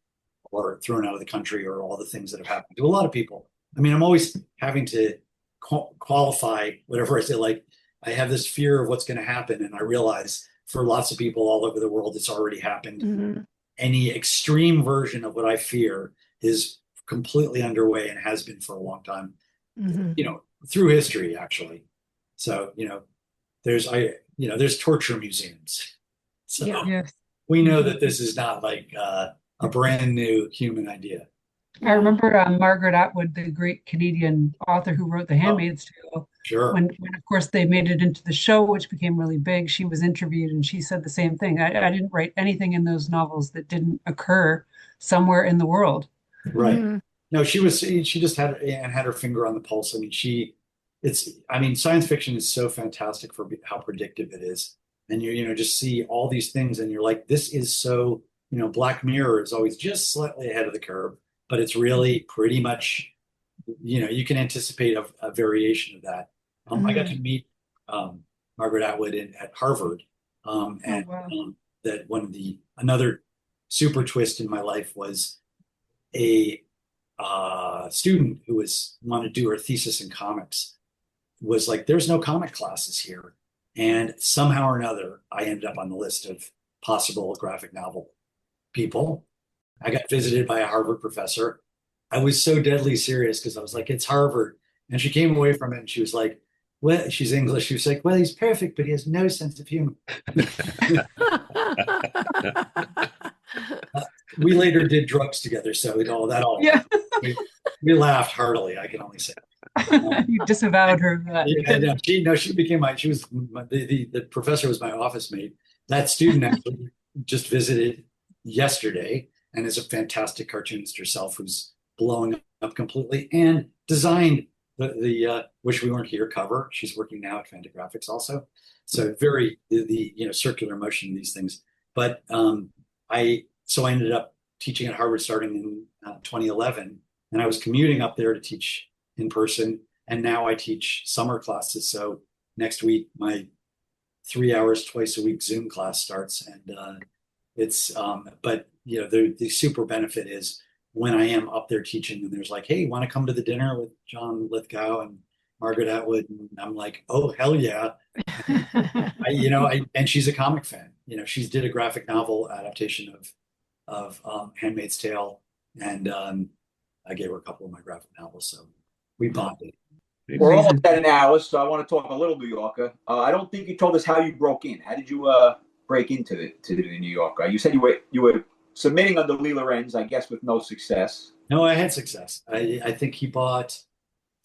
or thrown out of the country, or all the things that have happened to a lot of people. I mean, I'm always having to qualify whatever I say. Like, I have this fear of what's going to happen, and I realize for lots of people all over the world, it's already happened. Mm-hmm. Any extreme version of what I fear is completely underway and has been for a long time, through history, actually. So, there's torture museums. So we know that this is not like a brand new human idea. I remember Margaret Atwood, the great Canadian author who wrote The Handmaid's Tale. Sure. When of course they made it into the show, which became really big, she was interviewed and she said the same thing. I didn't write anything in those novels that didn't occur somewhere in the world. Right. Mm-hmm. No, she just had her finger on the pulse. I mean, science fiction is so fantastic for how predictive it is. And you just see all these things and you're like, this is so, Black Mirror is always just slightly ahead of the curve, but it's really pretty much, you can anticipate a variation of that. I got to meet Margaret Atwood at Harvard. That another super twist in my life was a student who wanted to do her thesis in comics was like, there's no comic classes here. And somehow or another, I ended up on the list of possible graphic novel people. I got visited by a Harvard professor. I was so deadly serious because I was like, it's Harvard. And she came away from it and she was like, well, she's English. She was like, well, he's perfect, but he has no sense of humor. We later did drugs together. So we laughed heartily, I can only say. You disavowed her. The professor was my office mate. That student actually just visited yesterday and is a fantastic cartoonist herself who's blowing up completely and designed the Wish We Weren't Here cover. She's working now at Fantagraphics also. So very the circular motion of these things. But I ended up teaching at Harvard starting in 2011, and I was commuting up there to teach in person, and now I teach summer classes. So next week my 3 hours twice a week Zoom class starts, and but the super benefit is when I am up there teaching and there's like, hey, want to come to the dinner with John Lithgow and Margaret Atwood? And I'm like, oh, hell yeah. And she's a comic fan. She's did a graphic novel adaptation of Handmaid's Tale, and I gave her a couple of my graphic novels, so we bonded. We're almost at an hour, so I want to talk a little New Yorker. I don't think you told us how you broke in. How did you break into the New Yorker? You said you were submitting under Lee Lorenz, I guess, with no success. No, I had success. I think he bought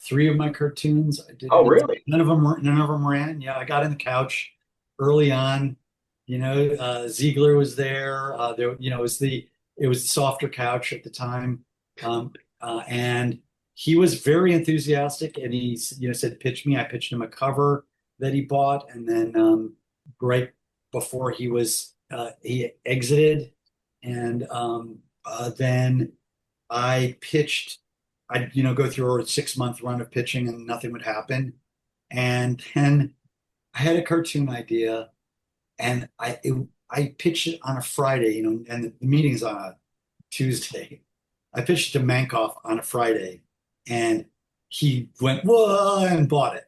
3 of my cartoons. Oh, really? None of them ran. Yeah, I got in the couch early on. Ziegler was there. It was the softer couch at the time, and he was very enthusiastic. And he said, "Pitch me." I pitched him a cover that he bought, and then right before he exited, and then I pitched. I'd go through a 6-month run of pitching, and nothing would happen. And then I had a cartoon idea, and I pitched it on a Friday, and the meeting's on a Tuesday. I pitched it to Mankoff on a Friday, and he went, whoa, and bought it.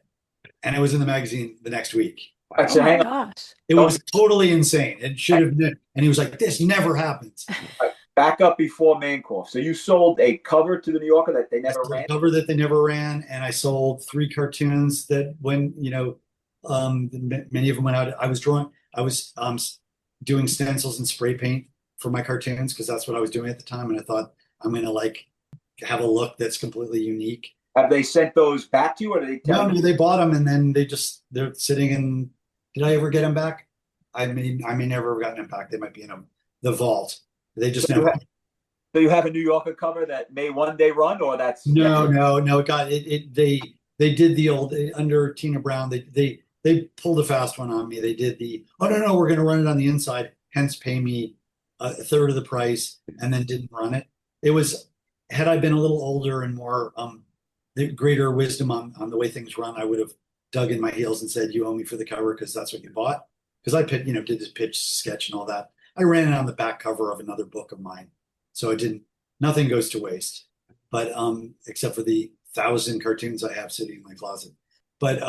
And it was in the magazine the next week. All right, Oh so my hang on. gosh. It was totally insane. It should have been. And he was like, this never happens. Back up before Mankoff. So you sold a cover to the New Yorker that they I never sold a ran? cover that they never ran, and I sold 3 cartoons that when, many of them went out. I was doing stencils and spray paint for my cartoons because that's what I was doing at the time. And I thought, I'm going to like have a look that's completely unique. Have they sent those back to you, or did they tell No, you? they bought them, and then they're sitting in. Did I ever get them back? I may never have gotten them back. They might be in the vault. They just never. So you have a New Yorker cover that may one day run, or that's No. It got it. They did the old under Tina Brown. They pulled a fast one on me. They did oh no, we're going to run it on the inside. Hence, pay me a third of the price, and then didn't run it. It was had I been a little older and more the greater wisdom on the way things run, I would have dug in my heels and said, "You owe me for the cover because that's what you bought." Because I did this pitch sketch and all that. I ran it on the back cover of another book of mine, so nothing goes to waste. But except for the 1,000 cartoons I have sitting in my closet. But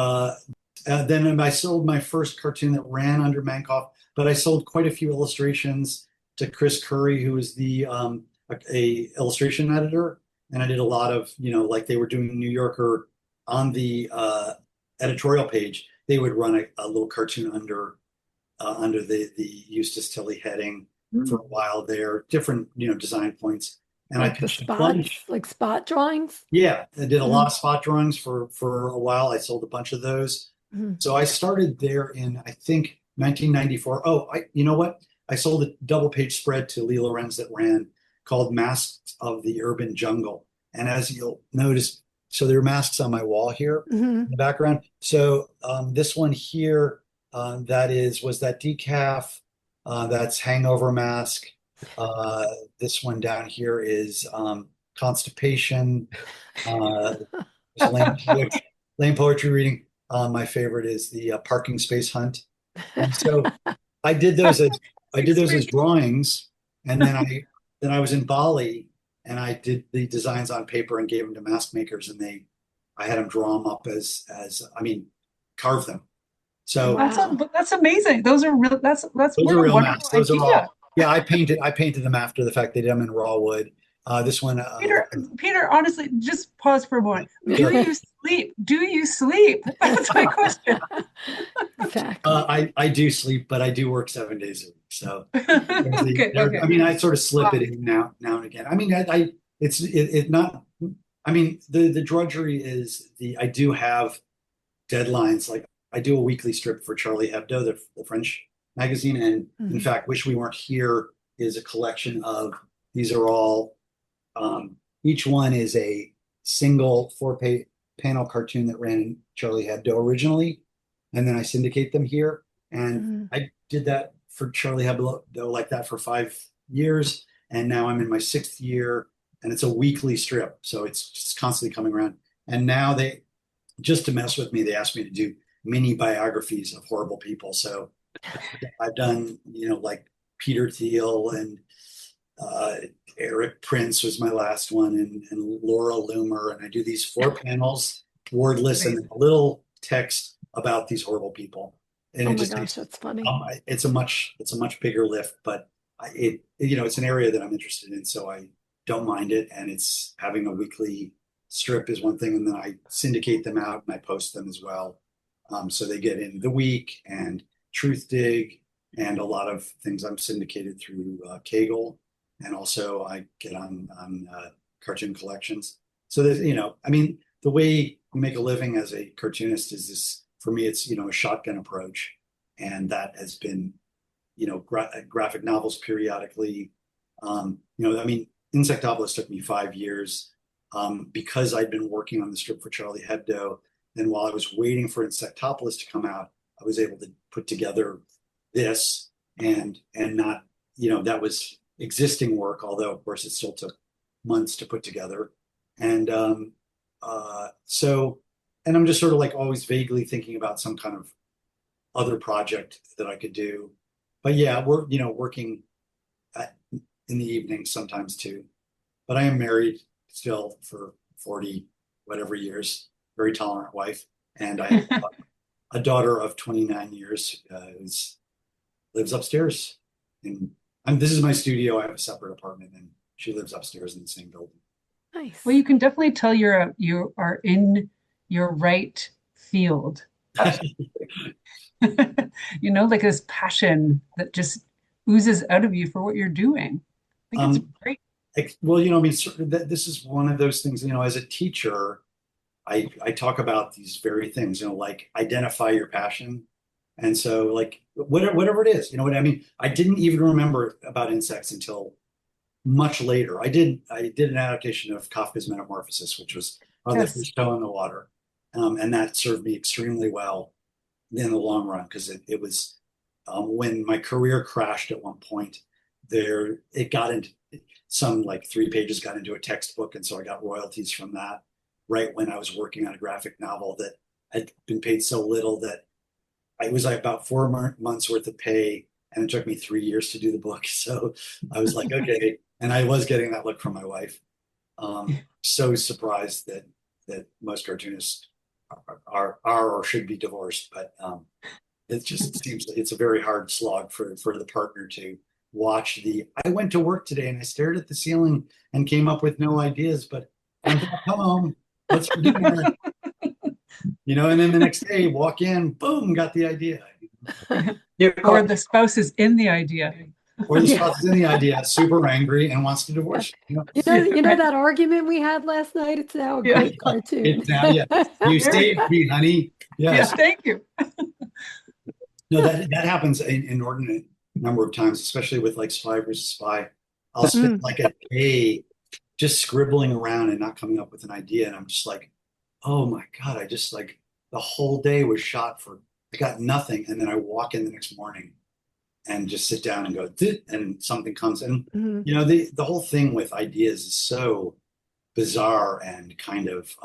then I sold my first cartoon that ran under Mankoff, but I sold quite a few illustrations to Chris Curry, who is a illustration editor. And I did a lot of, like they were doing New Yorker on the editorial page, they would run a little cartoon under the Eustace Tilley heading for a while there, different, design points. And Like I the pitched a spots, bunch. like spot drawings. Yeah, I did a lot of spot drawings for a while. I sold a bunch of those. So I started there in, I think, 1994. Oh, you know what? I sold a double page spread to Lee Lorenz that ran called Masks of the Urban Jungle. And as you'll notice, so there are masks on my wall here in the background. So this one here, was that decaf, that's hangover mask. This one down here is constipation. Lame poetry reading. My favorite is the parking space hunt. And so I did those as drawings, and then I was in Bali and I did the designs on paper and gave them to mask makers, and I had them draw them up as carve them. So that's amazing. Those are real. That's those what are a real wonderful masks. Those idea. are all. Yeah, I painted them after the fact. They did them in raw wood. This one, Peter, honestly, just pause for a moment. Do you sleep? Do you sleep? That's my question. Exactly. I do sleep, but I do work 7 days a week. So, Okay. I sort of slip it in now and again. It's not. The drudgery is I do have deadlines. Like I do a weekly strip for Charlie Hebdo, the French magazine, and in fact, Wish We Weren't Here is a collection of these are all. Each one is a single 4-panel cartoon that ran in Charlie Hebdo originally, and then I syndicate them here. And I did that for Charlie Hebdo like that for 5 years, and now I'm in my 6th year, and it's a weekly strip, so it's just constantly coming around. And now just to mess with me, they asked me to do mini biographies of horrible people. So I've done, like Peter Thiel and Eric Prince was my last one, and Laura Loomer, and I do these 4 panels, wordless, and a little text about these horrible people. And oh my gosh, that's funny. It's a much bigger lift, but it's an area that I'm interested in, so I don't mind it. And it's having a weekly strip is one thing, and then I syndicate them out and I post them as well, so they get in the week and Truth Dig and a lot of things. I'm syndicated through Kaggle. And also I get on cartoon collections. So there's, the way you make a living as a cartoonist is this, for me, it's, a shotgun approach. And that has been, graphic novels periodically. Insectopolis took me 5 years because I'd been working on the strip for Charlie Hebdo. And while I was waiting for Insectopolis to come out, I was able to put together this and not, that was existing work, although of course it still took months to put together. And and I'm just sort of like always vaguely thinking about some kind of other project that I could do. But yeah, we're working in the evenings sometimes too. but I am married still for 40 whatever years, very tolerant wife. And I have a daughter of 29 years who lives upstairs. And this is my studio. I have a separate apartment, and she lives upstairs in the same building. Nice. Well, you can definitely tell you are in your right field. Like this passion that just oozes out of you for what you're doing. I think it's great. Well, I mean, this is one of those things, as a teacher, I talk about these very things, like identify your passion. And so like whatever it is, what I mean? I didn't even remember about insects until much later. I did an adaptation of Kafka's Metamorphosis, which was on the fish toe in the water. And that served me extremely well in the long run, because it was when my career crashed at one point, it got into some, like 3 pages got into a textbook, and so I got royalties from that right when I was working on a graphic novel that had been paid so little that it was like about 4 months worth of pay, and it took me 3 years to do the book. So I was like, okay, and I was getting that look from my wife. So surprised that most cartoonists are or should be divorced, but it just seems it's a very hard slog for the partner to watch I went to work today and I stared at the ceiling and came up with no ideas, but I'm back home, what's for dinner? And then the next day walk in, boom, got the idea. Or the spouse is in the idea. Or the spouse is in the idea, super angry and wants to divorce you. You know that argument we had last night? It's now a great cartoon. It's now, yeah. You saved me, honey. Yes. Yeah, thank you. No, that happens an inordinate number of times, especially with like Spy versus Spy. I'll spend like a day just scribbling around and not coming up with an idea. And I'm just like, oh my God, I just like the whole day was shot I got nothing. And then I walk in the next morning and just sit down and go, and something comes in. The whole thing with ideas is so bizarre and kind of,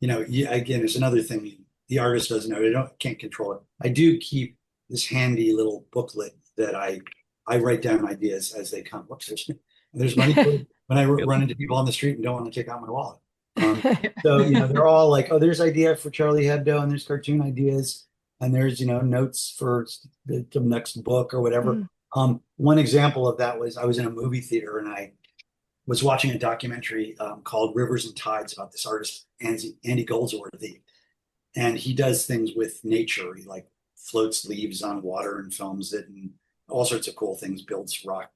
again, there's another thing the artist doesn't know. Can't control it. I do keep this handy little booklet that I write down ideas as they come. Whoops, there's money when I run into people on the street and don't want to take out my wallet. So, they're all like, oh, there's idea for Charlie Hebdo, and there's cartoon ideas, and there's, notes for the next book or whatever. One example of that was I was in a movie theater and I was watching a documentary called Rivers and Tides about this artist, Andy Goldsworthy. And he does things with nature. He like floats leaves on water and films it, and all sorts of cool things, builds rock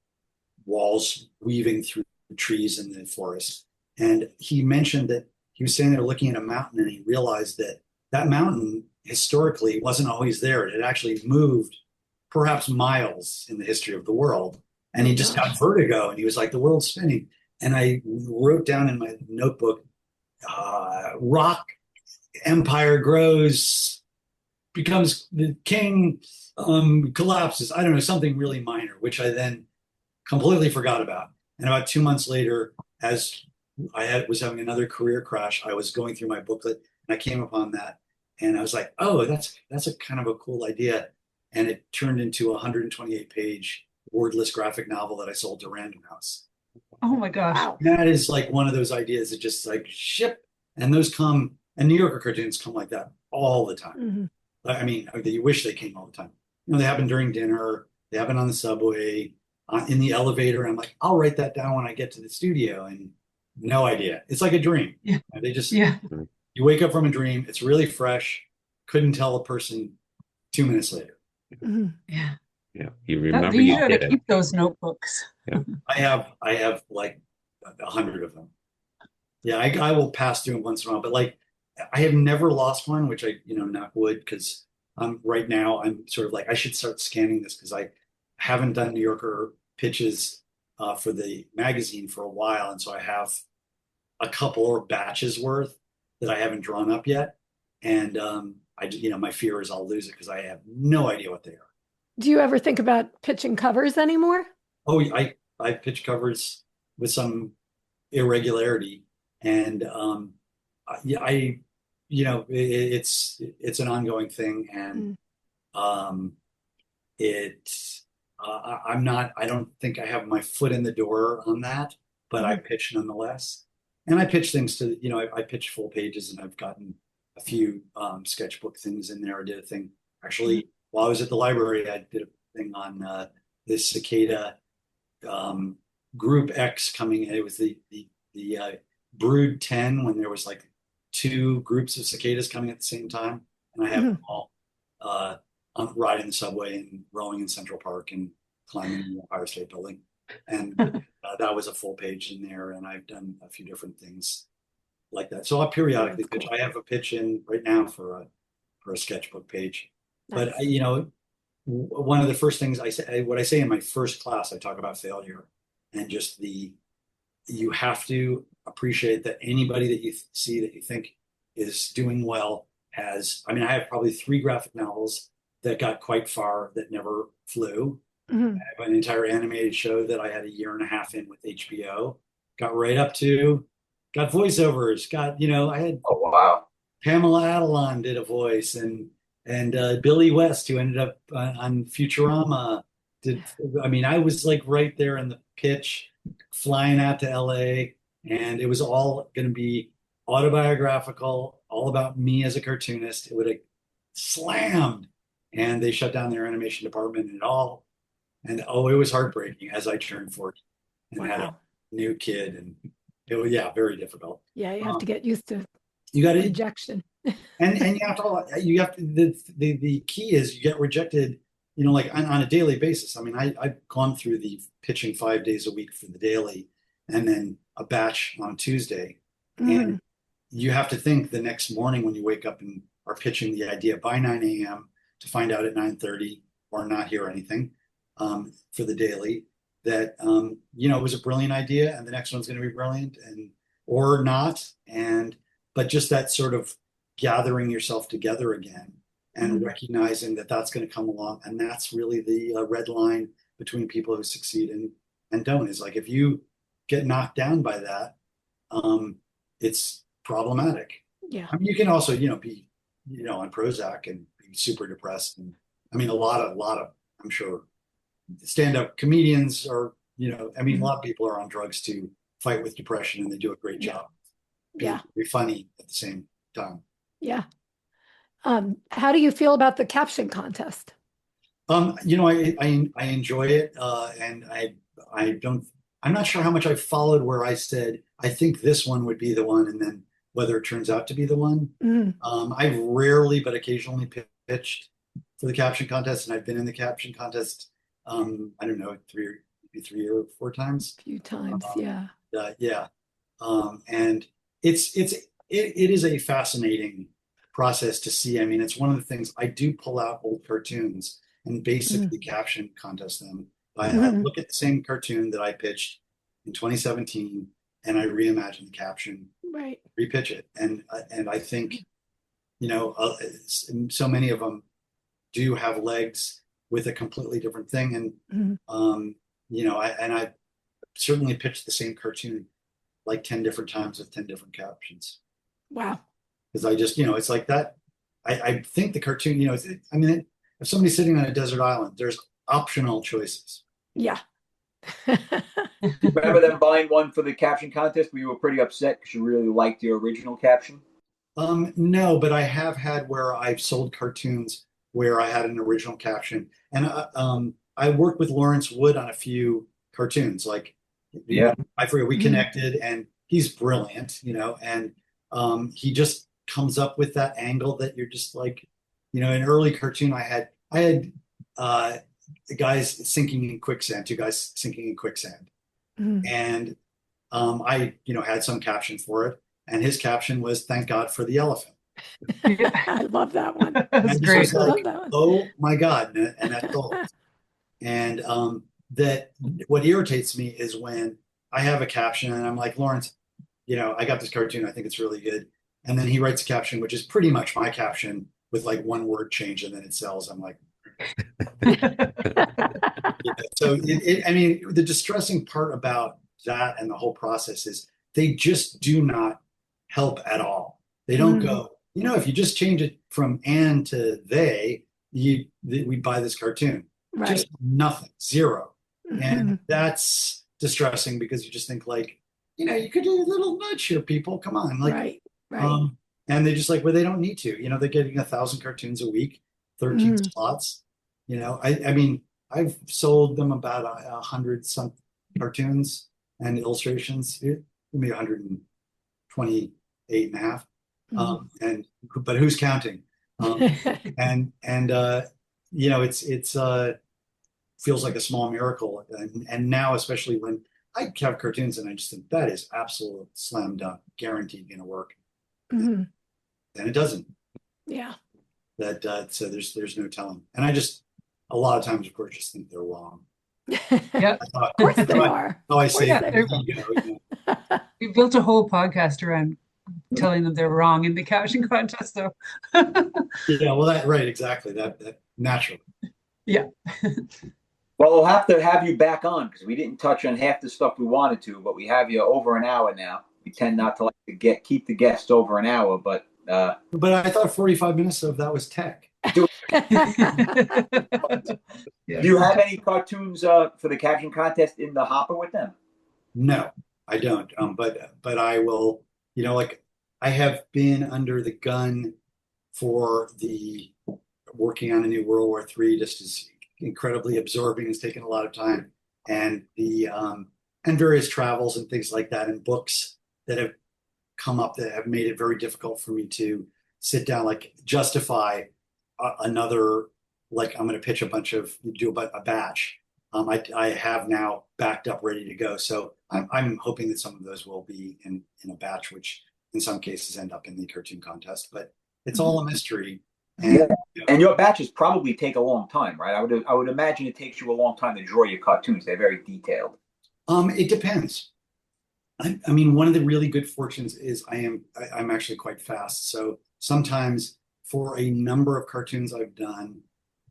walls weaving through the trees in the forest. And he mentioned that he was sitting there looking at a mountain, and he realized that mountain historically wasn't always there. It had actually moved perhaps miles in the history of the world. And he just got vertigo, and he was like, the world's spinning. And I wrote down in my notebook, rock empire grows, becomes the king, collapses. I don't know, something really minor, which I then completely forgot about. And about 2 months later, as was having another career crash, I was going through my booklet and I came upon that. And I was like, oh, that's a kind of a cool idea. And it turned into a 128-page wordless graphic novel that I sold to Random House. Oh my gosh. And that is like one of those ideas that just like ship. And those come, and New Yorker cartoons come like that all the time. I mean, you wish they came all the time. They happen during dinner, they happen on the subway, in the elevator. And I'm like, I'll write that down when I get to the studio, and no idea. It's like a dream. Yeah. They just, yeah. You wake up from a dream, it's really fresh, couldn't tell a person 2 minutes later. Yeah. Yeah. You remember you you got to did keep it. those notebooks. Yeah. I have like 100 of them. Yeah, I will pass through them once in a while, but like I have never lost one, which I, knock wood, because right now I'm sort of like, I should start scanning this, because I haven't done New Yorker pitches for the magazine for a while. And so I have a couple of batches worth that I haven't drawn up yet. And my fear is I'll lose it because I have no idea what they are. Do you ever think about pitching covers anymore? Oh, I pitch covers with some irregularity, and it's an ongoing thing, and I don't think I have my foot in the door on that. but I pitch nonetheless. And I pitch things to, I pitch full pages, and I've gotten a few sketchbook things in there. I did a thing actually while I was at the library. I did a thing on this cicada group X coming. It was the Brood 10, when there was like 2 groups of cicadas coming at the same time, and I have them all riding the subway and rowing in Central Park and climbing the Empire State Building, and that was a full page in there. And I've done a few different things like that. So I'll periodically pitch. I have a pitch in right now for a sketchbook page. Nice. But one of the first things I say, what I say in my first class, I talk about failure, and just you have to appreciate that anybody that you see that you think is doing well has. I have probably 3 graphic novels that got quite far that never flew. I have an entire animated show that I had a 1.5 years in with HBO, got right up to, got voiceovers, I had, oh wow, Pamela Adlon did a voice, and Billy West, who ended up on Futurama, did. I was like right there in the pitch, flying out to LA, and it was all going to be autobiographical, all about me as a cartoonist. It would have slammed, and they shut down their animation department and it was heartbreaking as I turned 40 and had a new kid, and it was very difficult. Yeah, you have to get used to rejection. and you have to the key is you get rejected, like on a daily basis. I've gone through the pitching 5 days a week for the daily, and then a batch on Tuesday. And you have to think the next morning when you wake up and are pitching the idea by 9 a.m. to find out at 9:30 or not hear anything for the daily, that it was a brilliant idea, and the next one's going to be brilliant, or not. But just that sort of gathering yourself together again and recognizing that that's going to come along. And that's really the red line between people who succeed and don't, is like, if you get knocked down by that, it's problematic. Yeah. You can also, be, on Prozac and be super depressed. And a lot of, I'm sure, stand-up comedians are, a lot of people are on drugs to fight with depression, and they do a great job. Be funny at the same time. Yeah. How do you feel about the caption contest? I enjoy it, and I'm not sure how much I followed where I said I think this one would be the one, and then whether it turns out to be the one. I've rarely but occasionally pitched for the caption contest, and I've been in the caption contest I don't know, 3 or 4 times. A few times, yeah. And it is a fascinating process to see. It's one of the things I do. Pull out old cartoons and basically caption contest them. I look at the same cartoon that I pitched in 2017, and I reimagine the caption, right, repitch it, and I think so many of them do have legs with a completely different thing, and I certainly pitched the same cartoon like 10 different times with 10 different captions. Wow. Because I just, it's like that. I think the cartoon, if somebody's sitting on a desert island, there's optional choices. Yeah. Remember them buying one for the caption contest? We were pretty upset because you really liked the original caption. No, but I have had where I've sold cartoons where I had an original caption, and I worked with Lawrence Wood on a few cartoons. Like, I forget, we connected, and he's brilliant, and he just comes up with that angle that you're just like, an early cartoon I had the guys sinking in quicksand, 2 guys sinking in quicksand, and I had some caption for it, and his caption was "Thank God for the elephant." I love that one. That's great. Like, I love that one. Oh my God, and that's all. And that what irritates me is when I have a caption and I'm like, Lawrence, I got this cartoon, I think it's really good, and then he writes a caption which is pretty much my caption with like 1 word change, and then it sells. I'm like, so the distressing part about that and the whole process is they just do not help at all. They don't go, if you just change it from "and" to "they," we buy this cartoon. Right. Just nothing, zero. And that's distressing because you just think like, you could do a little nudge here, people. Come on, like, Right. and they just like, well, they don't need to. They're getting 1,000 cartoons a week, 13 Mm. slots. I mean, I've sold them about 100 some cartoons and illustrations, maybe 128 and a half. But who's counting? And it's feels like a small miracle. And now, especially when I have cartoons and I just think that is absolute slam dunk, guaranteed going to work. Mhm. And it doesn't. Yeah. So there's no telling. And I just a lot of times, of course, just think they're wrong. Yeah. Of course they are. Oh, I Of say, course they are. We built a whole podcast around telling them they're wrong in the caption contest, though. yeah, well, right, exactly. That natural. Yeah. Well, we'll have to have you back on because we didn't touch on half the stuff we wanted to, but we have you over an hour now. We tend not to like to keep the guests over an hour, but I thought 45 minutes of that was tech. do Yeah. you have any cartoons for the caption contest in the hopper with them? No, I don't. But I will. Like I have been under the gun for the working on a new World War III. Just is incredibly absorbing. It's taken a lot of time, and and various travels and things like that, and books that have come up that have made it very difficult for me to sit down, like justify another. Like I'm going to pitch do a batch. I have now backed up, ready to go. So I'm hoping that some of those will be in a batch, which in some cases end up in the cartoon contest. But it's all a mystery. And, and your batches probably take a long time, right? I would imagine it takes you a long time to draw your cartoons. They're very detailed. It depends. I mean, one of the really good fortunes is I'm actually quite fast. So sometimes for a number of cartoons I've done,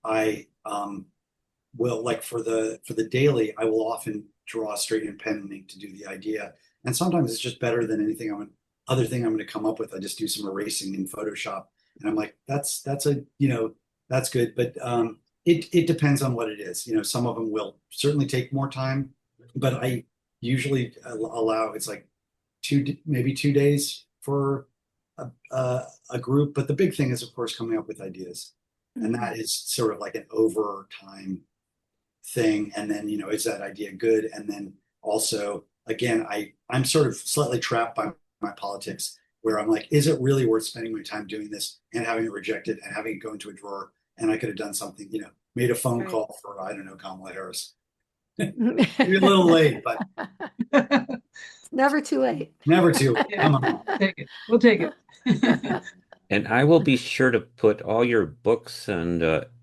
I will like for the daily, I will often draw straight in pen and ink to do the idea. And sometimes it's just better than anything other thing I'm going to come up with. I just do some erasing in Photoshop, and I'm like, that's good. But it depends on what it is. Some of them will certainly take more time, but I usually allow it's like maybe 2 days for a group. But the big thing is, of course, coming up with ideas. And that is sort of like an overtime thing. And then, is that idea good? And then also, again, I'm sort of slightly trapped by my politics where I'm like, is it really worth spending my time doing this and having it rejected and having it go into a drawer? And I could have done something, made a phone call for, I don't know, Kamala Harris. Maybe a little late, but It's never too late. Never too late. Come on. Take it. We'll take it. And I will be sure to put all your books and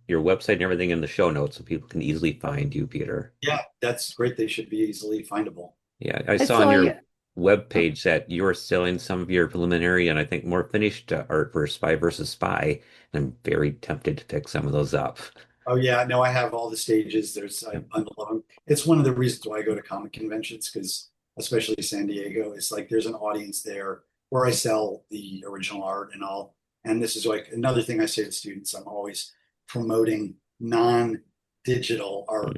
your website and everything in the show notes so people can easily find you, Peter. Yeah, that's great. They should be easily findable. Yeah, I saw on your webpage that you're selling some of your preliminary and I think more finished art for Spy versus Spy. And I'm very tempted to pick some of those up. Oh yeah, no, I have all the stages. I bundle them. It's one of the reasons why I go to comic conventions because especially San Diego, it's like there's an audience there where I sell the original art and all. And this is like another thing I say to students. I'm always promoting non-digital art.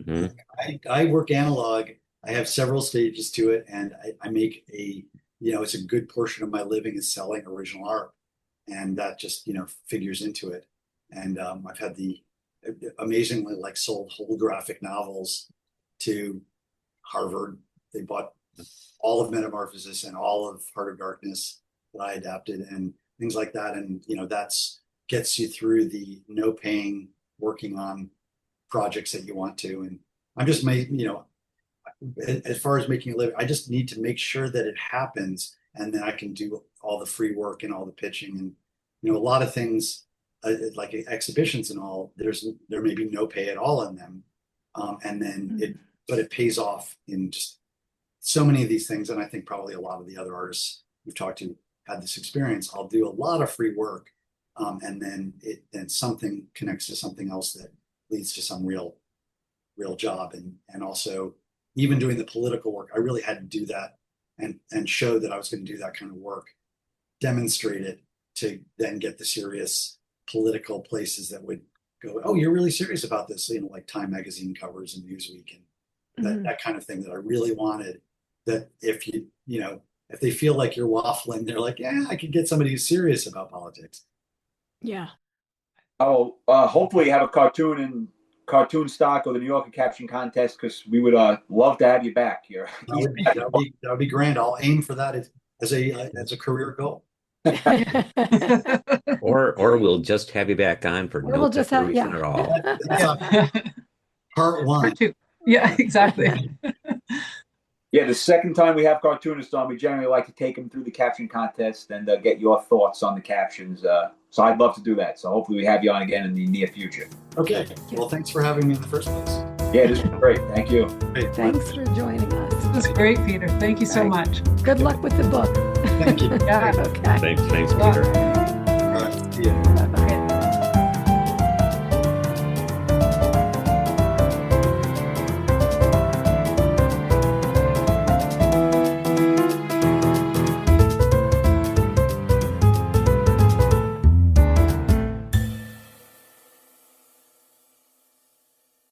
I work analog. I have several stages to it, and I make it's a good portion of my living is selling original art, and that just figures into it. And I've had amazingly sold whole graphic novels to Harvard. They bought all of Metamorphosis and all of Heart of Darkness that I adapted and things like that. And that's gets you through the no paying working on projects that you want to. And I'm just as far as making a living, I just need to make sure that it happens, and then I can do all the free work and all the pitching. And a lot of things like exhibitions and all, there may be no pay at all in them, and then it pays off in just so many of these things. And I think probably a lot of the other artists we've talked to had this experience. I'll do a lot of free work, and then something connects to something else that leads to some real job. And also even doing the political work, I really had to do that and show that I was going to do that kind of work, demonstrate it to then get the serious political places that would go, oh, you're really serious about this, like Time magazine covers and Newsweek that kind of thing that I really wanted. That if if they feel like you're waffling, they're like, yeah, I could get somebody who's serious about politics. Yeah. Oh, hopefully you have a cartoon stock or the New Yorker Caption contest, because we would love to have you back here. That would be grand. I'll aim for that as a career goal. Or we'll just have you back on for no preparation at all. Part one. Part two. Yeah, exactly. Yeah, the second time we have cartoonists on, we generally like to take them through the caption contest and get your thoughts on the captions. So I'd love to do that. So hopefully we have you on again in the near future. Okay. Well, thanks for having me in the first place. Yeah, this was great. Thank you. Thanks for joining us. This was great, Peter. Thank you so much. Good luck with the book. Thank you. Yeah. Okay. Thanks, Peter.